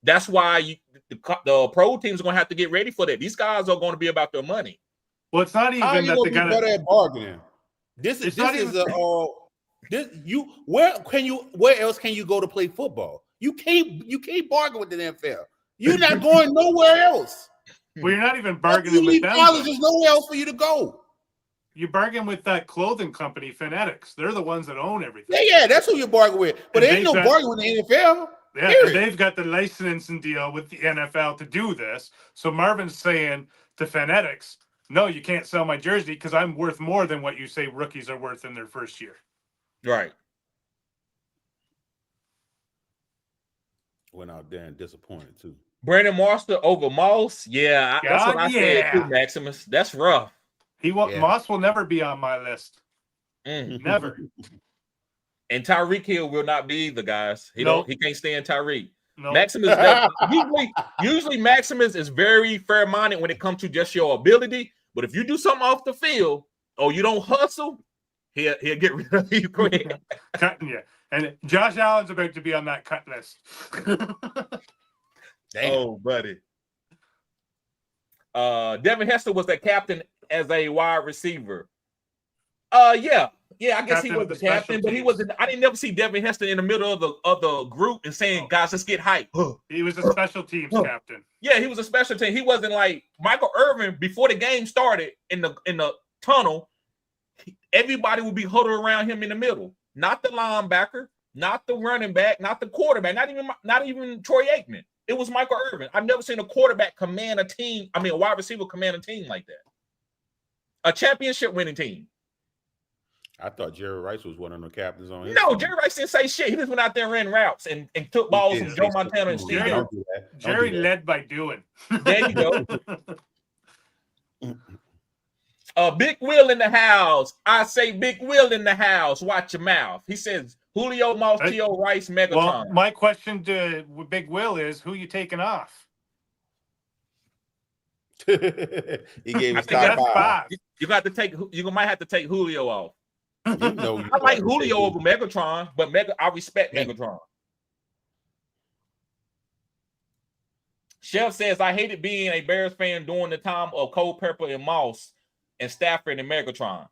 That's why the pro teams are going to have to get ready for that. These guys are going to be about their money. Well, it's not even that they got better at bargaining. Where else can you go to play football? You can't bargain with the NFL. You're not going nowhere else. Well, you're not even bargaining with them. There's nowhere else for you to go. You bargain with that clothing company, Fanatics. They're the ones that own everything. Yeah, that's who you're bargaining with. But there ain't no bargain with the NFL. Yeah, and they've got the licensing deal with the NFL to do this. So Marvin's saying to Fanatics, no, you can't sell my jersey because I'm worth more than what you say rookies are worth in their first year. Right. Went out there and disappointed too. Brandon Marster over Moss. Yeah, that's what I said too, Maximus. That's rough. Moss will never be on my list. Never. And Tyreek Hill will not be either, guys. He can't stand Tyreek. Nope. Maximus usually Maximus is very fair-minded when it comes to just your ability. But if you do something off the field or you don't hustle, he'll get rid of you quick. Cutting you. And Josh Allen's about to be on that cut list. Oh, buddy. Devin Hester was the captain as a wide receiver. Yeah, I guess he was the captain, but he wasn't. I didn't never see Devin Hester in the middle of the group and saying, "Guys, let's get hype." He was a special teams captain. Yeah, he was a special team. He wasn't like Michael Irvin before the game started in the tunnel. Everybody would be huddled around him in the middle. Not the linebacker, not the running back, not the quarterback, not even Troy Aikman. It was Michael Irvin. I've never seen a quarterback command a team. I mean, a wide receiver command a team like that. A championship winning team. I thought Jerry Rice was one of the captains on his No, team. Jerry Rice didn't say shit. He just went out there and ran routes and took balls from Joe Montana and Steve Young. Jerry led by doing. There you go. Big Will in the house. I say Big Will in the house. Watch your mouth. He says Julio, Moss, T.O. Rice, Megatron. Well, my question to Big Will is, who you taking off? He gave us that's five. You might have to take Julio off. I like Julio over Megatron, but I respect Megatron. Chef says, I hated being a Bears fan during the time of Culpepper and Moss and Stafford and Megatron.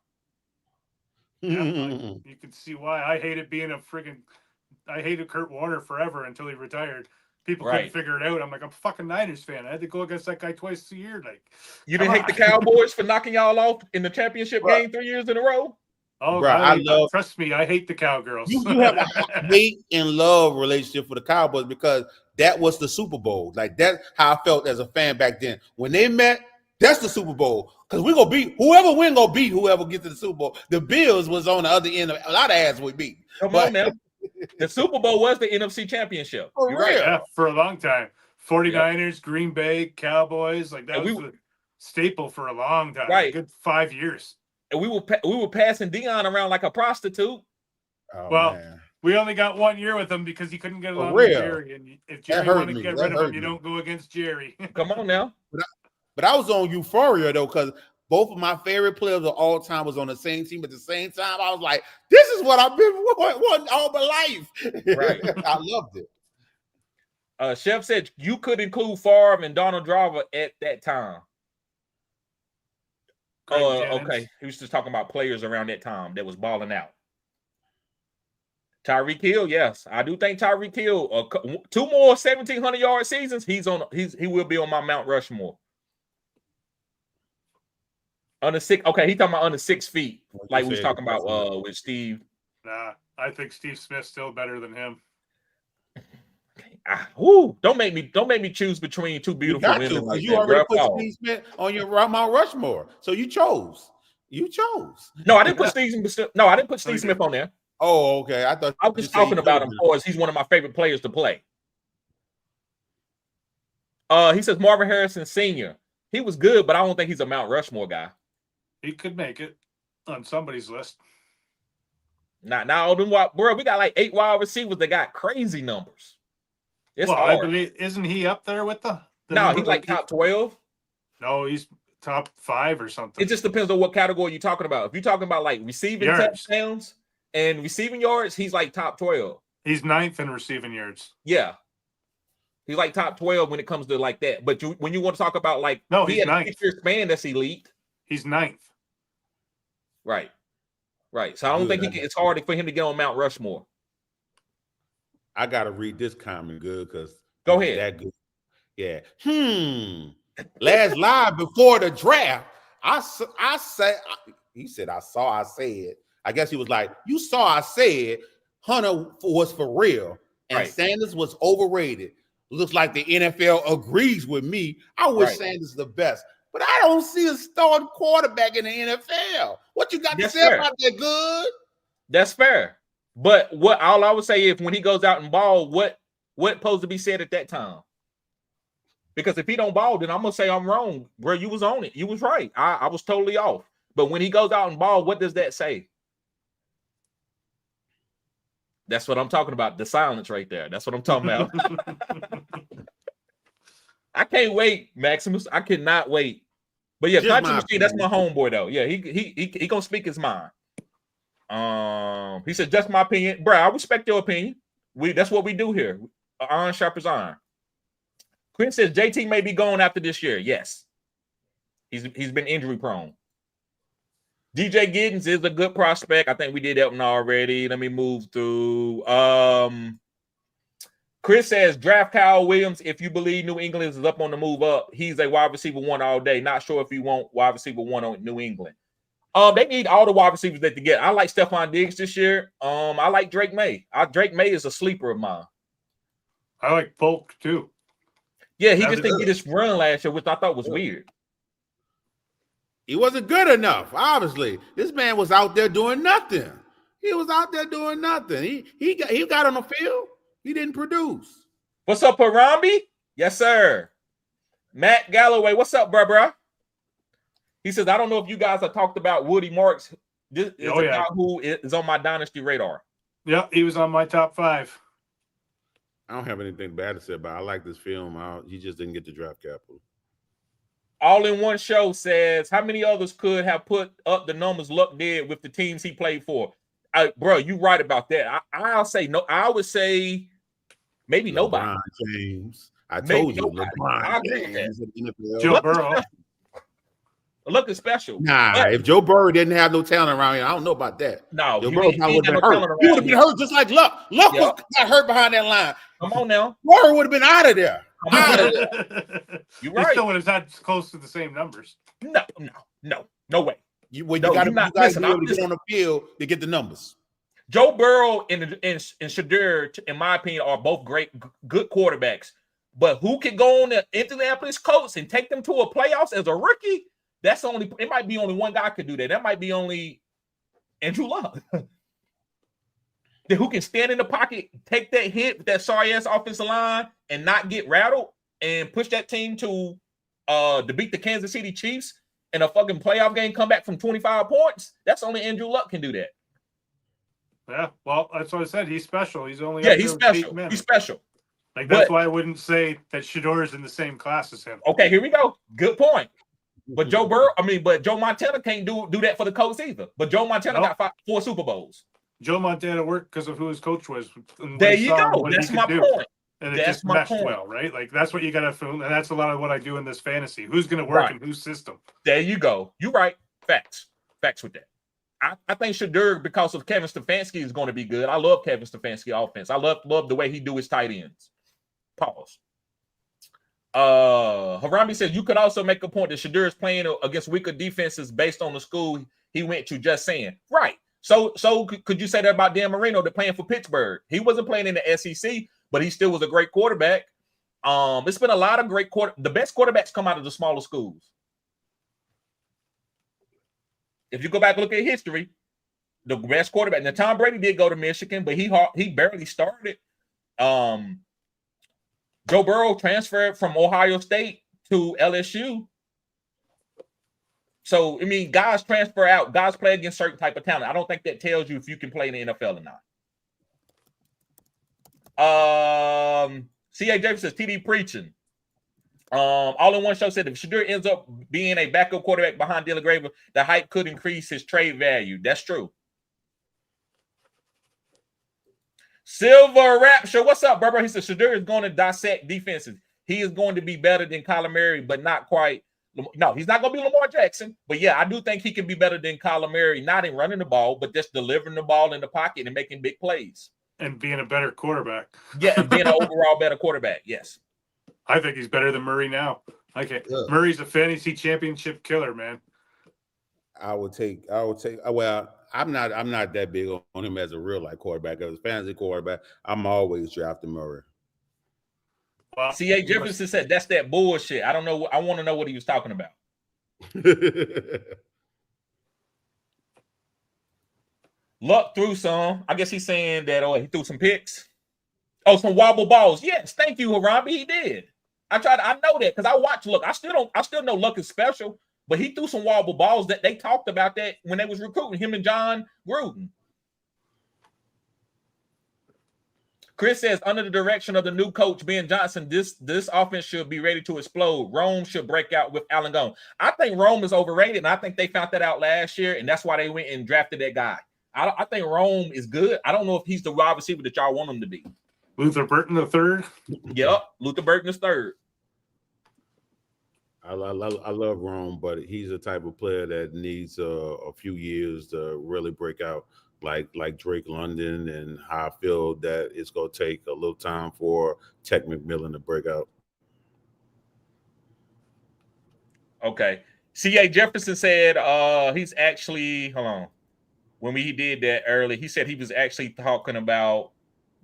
Yeah, you can see why I hated being a friggin' I hated Kurt Warner forever until he retired. People Right. couldn't figure it out. I'm like, I'm a fucking Niners fan. I had to go against that guy twice a year. Like, You come didn't hate the on. Cowboys for knocking y'all off in the championship Bruh. game 3 years in a row? Oh, Bro, I love trust me, I hate the Cowgirls. you have a hate and love relationship for the Cowboys because that was the Super Bowl. Like that's how I felt as a fan back then. When they met, that's the Super Bowl. Because we're gonna beat whoever win gonna beat whoever gets to the Super Bowl. The Bills was on the other end of a lot of ass we beat. Come on now. The Super Bowl was the NFC Championship. For You're real. right. Yeah, for a long time. 49ers, Green Bay, Cowboys, like that And was the staple for a long time. Right. A good 5 years. And we were passing Dion around like a prostitute. Oh, Well, man. we only got 1 year with him because he couldn't get along real. with Jerry. And if Jerry hurt wanted to me. get That rid of hurt him, you me. don't go against Jerry. Come on now. But I was on euphoria though, because both of my favorite players of all time was on the same team at the same time. I was like, this is what I've been wanting all my life. Right. I loved it. Chef said you could include Favre and Donald Driver at that time. Okay. He was just talking about players around that time that was balling out. Tyreek Hill, yes. I do think Tyreek Hill, 2 more 1,700-yard seasons, he will be on my Mount Rushmore. Under 6, okay, he's talking about under 6 feet, like we was talking about with Steve. Nah, I think Steve Smith's still better than him. Don't make me choose between two beautiful women. Like you already put Steve Smith on your Mount Rushmore, so you chose. No, I didn't put Steve Smith on there. Oh, okay. I thought I was just talking about him because he's one of my favorite players to play. He says Marvin Harrison Sr. He was good, but I don't think he's a Mount Rushmore guy. He could make it on somebody's list. Now, bro, we got like 8 wide receivers that got crazy numbers. It's hard. I believe, isn't he up there with the no, he's like top 12. No, he's top 5 or something. It just depends on what category you're talking about. If you're talking about like receiving touchdowns and receiving yards, he's like top 12. He's 9th in receiving yards. Yeah. He's like top 12 when it comes to like that. But when you want to talk about like he's 9th. 6-year span, that's elite. He's 9th. Right. So I don't think it's hard for him to get on Mount Rushmore. I gotta read this comment good because go ahead. That good. Yeah. Last live before the draft, he said I said. I guess he was like, you saw I said Hunter was for real and Sanders was overrated. Looks like the NFL agrees with me. I wish Sanders the best, but I don't see a starting quarterback in the NFL. What you got to say about that, good? That's fair. But all I would say is when he goes out and ball, what supposed to be said at that time? Because if he don't ball, then I'm gonna say I'm wrong. Bro, you was on it. You was right. I was totally off. But when he goes out and ball, what does that say? That's what I'm talking about. The silence right there. That's what I'm talking about. I can't wait, Maximus. I cannot wait. But yeah, Country Machine, that's my homeboy though. Yeah, he gonna speak his mind. He said, just my opinion. Bro, I respect your opinion. That's what we do here. Iron sharp as iron. Quinn says JT may be gone after this year. Yes. He's been injury prone. DJ Giddens is a good prospect. I think we did that one already. Let me move through. Chris says draft Kyle Williams. If you believe New England is up on the move up, he's a wide receiver 1 all day. Not sure if you want wide receiver 1 on New England. They need all the wide receivers that they get. I like Stephon Diggs this year. I like Drake May. Drake May is a sleeper of mine. I like Polk too. Yeah, he just didn't get his run last year, which I thought was weird. He wasn't good enough. Obviously, this man was out there doing nothing. He got on the field. He didn't produce. What's up, Harambe? Yes, sir. Matt Galloway, what's up, bro? He says, I don't know if you guys have talked about Woody Marks. This is a guy who is on my dynasty radar. Yeah, he was on my top 5. I don't have anything bad to say about it. I like this film. He just didn't get the draft capital. All in One Show says, how many others could have put up the numbers Luck did with the teams he played for? Bro, you right about that. I'll say no. I would say maybe nobody. James. I told you, LeBron James. Joe Burrow. Luck is special. Nah, But if Joe Burrow didn't have no talent around here, I don't know about that. no, Joe he Burrow ain't probably would have got been no hurt. talent He would around have been here. hurt just like Luck. Luck got hurt behind that line. Come on now. Burrow would have been out of there. Come on. You're He right. still would have had close to the same numbers. No way. You No, got to you're not- be listen, able I'm to get on the field to get the numbers. Joe Burrow and Shadur, in my opinion, are both good quarterbacks. But who can go on the Indianapolis Colts and take them to a playoffs as a rookie? It might be only one guy could do that. That might be only Andrew Luck. Who can stand in the pocket, take that hit with that sorry ass offensive line and not get rattled and push that team to beat the Kansas City Chiefs in a fucking playoff game, come back from 25 points. That's only Andrew Luck can do that. Yeah, well, that's what I said. He's special. He's only He's special. He's special. Like that's why I wouldn't say that Shedeur is in the same class as him. Okay, here we go. Good point. But Joe Montana can't do that for the Colts either. But Joe Montana got 4 Super Bowls. Joe Montana worked because of who his coach was. There you go. That's my point. And it just meshed well, right? Like that's what you got to film, and that's a lot of what I do in this fantasy. Who's going to work in whose system? There you go. You're right. Facts with that. I think Shadur, because of Kevin Stefanski, is going to be good. I love Kevin Stefanski offense. I love the way he do his tight ends. Pause. Harami says you could also make a point that Shadur is playing against weaker defenses based on the school he went to. Just saying, right? So could you say that about Dan Marino? They're playing for Pittsburgh. He wasn't playing in the SEC, but he still was a great quarterback. It's been a lot of great the best quarterbacks come out of the smaller schools. If you go back and look at history, the best quarterback. Now Tom Brady did go to Michigan, but he barely started. Joe Burrow transferred from Ohio State to LSU. So, I mean, guys transfer out. Guys play against certain type of talent. I don't think that tells you if you can play in the NFL or not. C.A. Jefferson says, TD preaching. All in one show said if Shadur ends up being a backup quarterback behind Dylan Graver, the hype could increase his trade value. That's true. Silver Rapture, what's up, brother? He said Shadur is going to dissect defenses. He is going to be better than Kyler Murray, but not quite. No, he's not going to be Lamar Jackson. But yeah, I do think he can be better than Kyler Murray, not in running the ball, but just delivering the ball in the pocket and making big plays. And being a better quarterback. Yeah, and being an overall better quarterback, yes. I think he's better than Murray now. Murray's a fantasy championship killer, man. I would take. Well, I'm not that big on him as a real life quarterback. As a fantasy quarterback, I'm always drafting Murray. Well, C.A. Jefferson said that's that bullshit. I don't know. I want to know what he was talking about. Luck threw some. I guess he's saying that he threw some picks. Oh, some wobble balls. Yes, thank you, Harambe. He did. I know that because I watched Luck. I still know Luck is special, but he threw some wobble balls that they talked about that when they was recruiting him and John Gruden. Chris says, under the direction of the new coach, Ben Johnson, this offense should be ready to explode. Rome should break out with Allen gone. I think Rome is overrated, and I think they found that out last year, and that's why they went and drafted that guy. I think Rome is good. I don't know if he's the wide receiver that y'all want him to be. Luther Burton III? Yep, Luther Burton III. I love Rome, but he's the type of player that needs a few years to really break out, like Drake London, and I feel that it's going to take a little time for Tech McMillan to break out. Okay. C.A. Jefferson said he's actually, hold on. When he did that early, he said he was actually talking about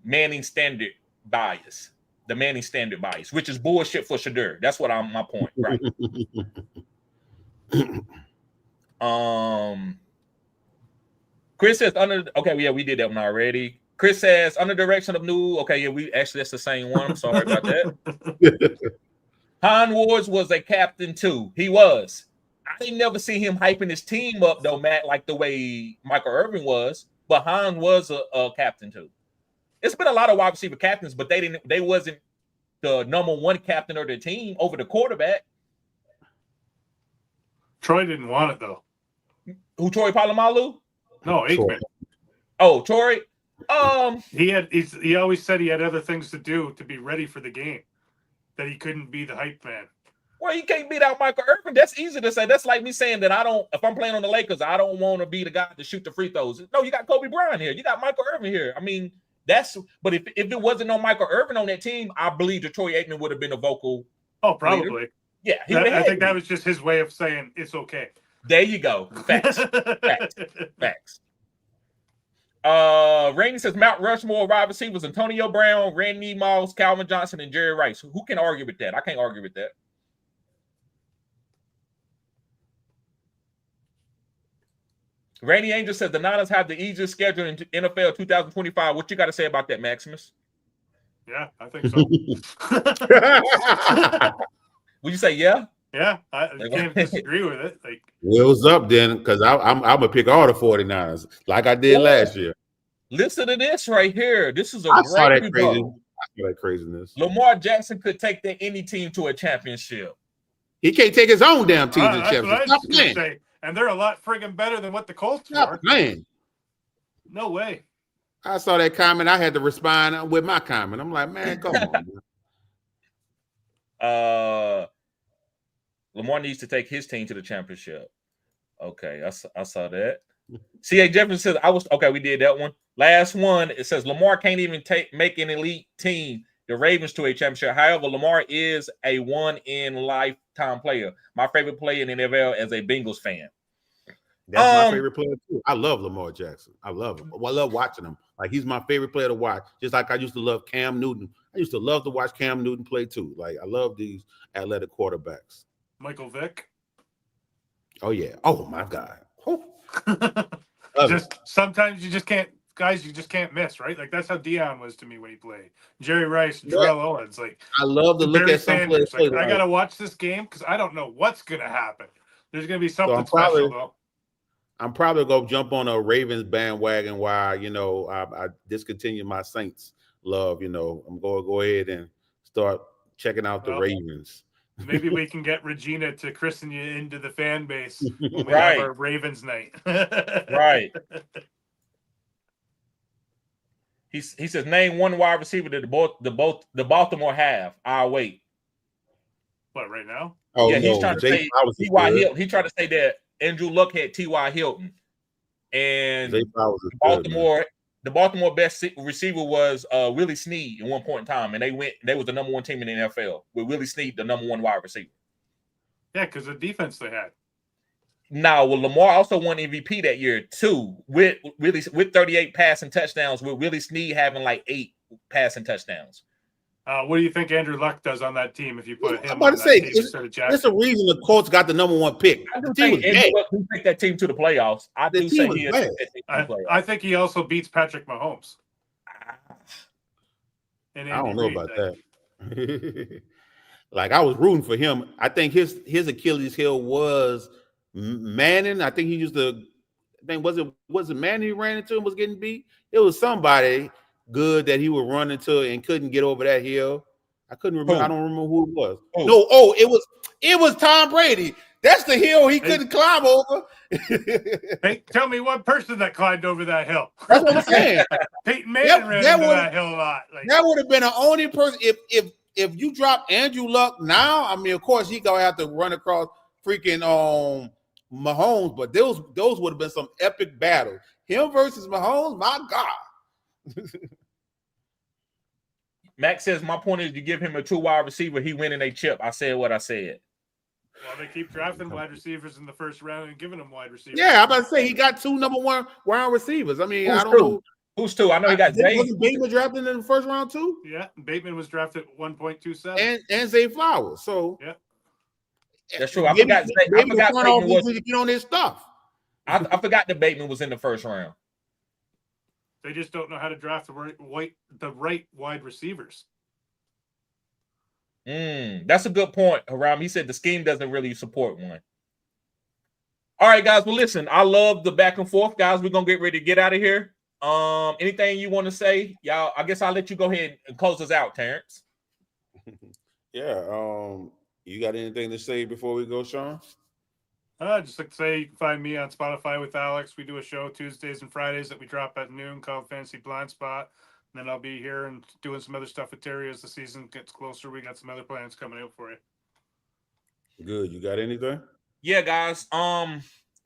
Manning standard bias, the Manning standard bias, which is bullshit for Shadur. That's what my point, right? Chris says we did that one already. Chris says under direction of new. That's the same one. I'm sorry about that. Han Wars was a captain too. He was. I didn't never see him hyping his team up though, Matt, like the way Michael Irvin was. But Han was a captain too. It's been a lot of wide receiver captains, but they wasn't the number one captain of their team over the quarterback. Troy didn't want it though. Who, Troy Polamalu? No, Aikman. Oh, Troy. He always said he had other things to do to be ready for the game, that he couldn't be the hype man. Well, you can't beat out Michael Irvin. That's easy to say. That's like me saying that if I'm playing on the Lakers, I don't want to be the guy to shoot the free throws. No, you got Kobe Bryant here. You got Michael Irvin here. I mean, but if it wasn't no Michael Irvin on that team, I believe Detroit Aikman would have been a vocal. Oh, probably. Leader. Yeah, I think that was just his way of saying it's okay. There you go. Facts. Facts. Rainey says Mount Rushmore wide receivers: Antonio Brown, Randy Moss, Calvin Johnson, and Jerry Rice. Who can argue with that? I can't argue with that. Randy Angel says the Niners have the easiest schedule in NFL 2025. What you got to say about that, Maximus? Yeah, I think so. Would you say yeah? Yeah, I can't disagree with it. Like, wheels up then, because I'm gonna pick all the 49ers like I did last year. Listen to this right here. This is I saw that craziness. Lamar Jackson could take any team to a championship. He can't take his own damn team to the championship. Stop playing. And they're a lot friggin' better than what the Colts are. Playing. No way. I saw that comment. I had to respond with my comment. I'm like, man, come on. Lamar needs to take his team to the championship. Okay, I saw that. C.A. Jefferson says, we did that one. Last one, it says Lamar can't even make an elite team, the Ravens, to a championship. However, Lamar is a one-in-lifetime player. My favorite player in the NFL as a Bengals fan. That's my favorite player too. I love Lamar Jackson. I love him. I love watching him. Like, he's my favorite player to watch. Just like I used to love Cam Newton. I used to love to watch Cam Newton play too. Like, I love these athletic quarterbacks. Michael Vick. Oh yeah. Oh my God. Sometimes you just can't, guys. You just can't miss, right? Like, that's how Dion was to me when he played. Jerry Rice, Terrell Owens. Like, I love to look at some players. Like, I gotta watch this game because I don't know what's gonna happen. There's gonna be something special though. I'm probably gonna jump on a Ravens bandwagon while I discontinue my Saints love. I'm gonna go ahead and start checking out the Ravens. Maybe we can get Regina to christen you into the fan base when we have our Ravens night. Right. He says, name one wide receiver that the Baltimore have. I'll wait. What, right now? Oh, yeah, he's trying to say T.Y. Hilton. He tried to say that Andrew Luck had T.Y. Hilton. And the Baltimore best receiver was Willie Snead at one point in time, and they was the number one team in the NFL with Willie Snead, the number one wide receiver. Yeah, because the defense they had. Now, Lamar also won MVP that year too, with 38 passing touchdowns, with Willie Snead having like 8 passing touchdowns. What do you think Andrew Luck does on that team if you put him? I'm about to say, there's a reason the Colts got the number one pick. I do think Andrew Luck can take that team to the playoffs. I think he also beats Patrick Mahomes. I don't know about that. Like, I was rooting for him. I think his Achilles heel was Manning. I think he used to. Was it Manning he ran into and was getting beat? It was somebody good that he would run into and couldn't get over that hill. I couldn't remember. I don't remember who it was. No, it was Tom Brady. That's the hill he couldn't climb over. Hey, tell me one person that climbed over that hill. That's what I'm saying. Peyton Manning ran into that hill a lot. That would have been the only person. If you drop Andrew Luck now, I mean, of course he gonna have to run across freaking Mahomes, but those would have been some epic battles. Him versus Mahomes, my God. Max says, my point is you give him a 2 wide receiver, he winning a chip. I said what I said. Well, they keep drafting wide receivers in the first round and giving them wide receivers. Yeah, I'm about to say he got 2 number 1 round receivers. I mean, I don't know. Who's 2? I know he got Zay. Wasn't Bateman drafted in the first round too? Yeah, Bateman was drafted 1.27. And Zay Flowers. So yeah. That's true. I forgot Bateman was to get on his stuff. I forgot that Bateman was in the first round. They just don't know how to draft the right wide receivers. That's a good point, Haram. He said the scheme doesn't really support one. All right, guys. Well, listen, I love the back and forth, guys. We're gonna get ready to get out of here. Anything you want to say, y'all? I guess I'll let you go ahead and close us out, Terrence. Yeah. You got anything to say before we go, Sean? Just like to say, you can find me on Spotify with Alex. We do a show Tuesdays and Fridays that we drop at noon called Fantasy Blind Spot. And then I'll be here and doing some other stuff with Terry as the season gets closer. We got some other plans coming out for you. Good. You got anything? Yeah, guys.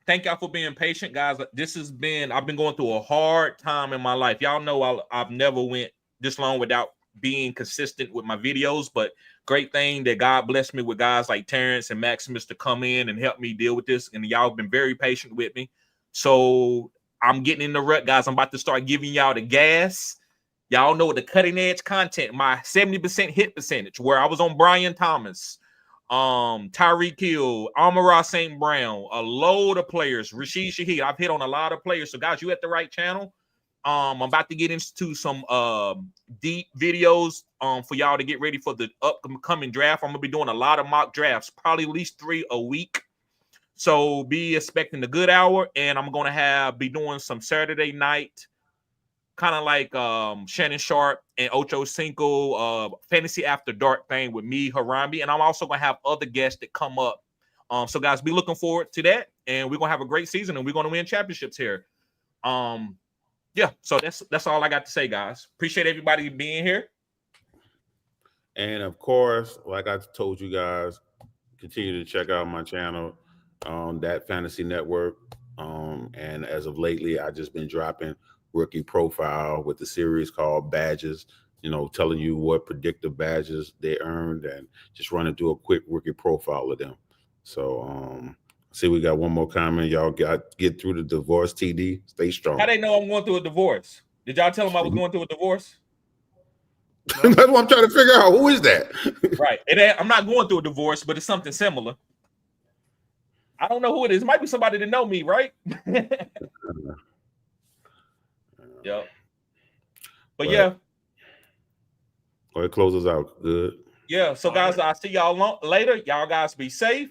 Thank y'all for being patient, guys. I've been going through a hard time in my life. Y'all know I've never went this long without being consistent with my videos, but great thing that God blessed me with guys like Terrence and Maximus to come in and help me deal with this. And y'all have been very patient with me. So I'm getting in the rut, guys. I'm about to start giving y'all the gas. Y'all know the cutting edge content, my 70% hit percentage, where I was on Brian Thomas, Tyreek Hill, Amon-Ra St. Brown, a load of players, Rashid Shaheed. I've hit on a lot of players. So, guys, you at the right channel. I'm about to get into some deep videos for y'all to get ready for the upcoming draft. I'm gonna be doing a lot of mock drafts, probably at least 3 a week. So be expecting the good hour, and I'm gonna be doing some Saturday night, kind of like Shannon Sharp and Ocho Cinco fantasy after dark thing with me, Harambe, and I'm also gonna have other guests that come up. So guys, be looking forward to that, and we're gonna have a great season, and we're gonna win championships here. Yeah, so that's all I got to say, guys. Appreciate everybody being here. And of course, like I told you guys, continue to check out my channel on that Fantasy Network. And as of lately, I just been dropping rookie profile with the series called Badges, you know, telling you what predictive badges they earned and just running through a quick rookie profile of them. So see, we got one more comment. Y'all get through the divorce, TD. Stay strong. How they know I'm going through a divorce? Did y'all tell them I was going through a divorce? That's what I'm trying to figure out. Who is that? Right. I'm not going through a divorce, but it's something similar. I don't know who it is. It might be somebody that know me, right? Yep. But yeah. Go ahead, close us out. Good. Yeah. So guys, I'll see y'all later. Y'all guys be safe.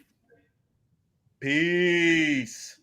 Peace.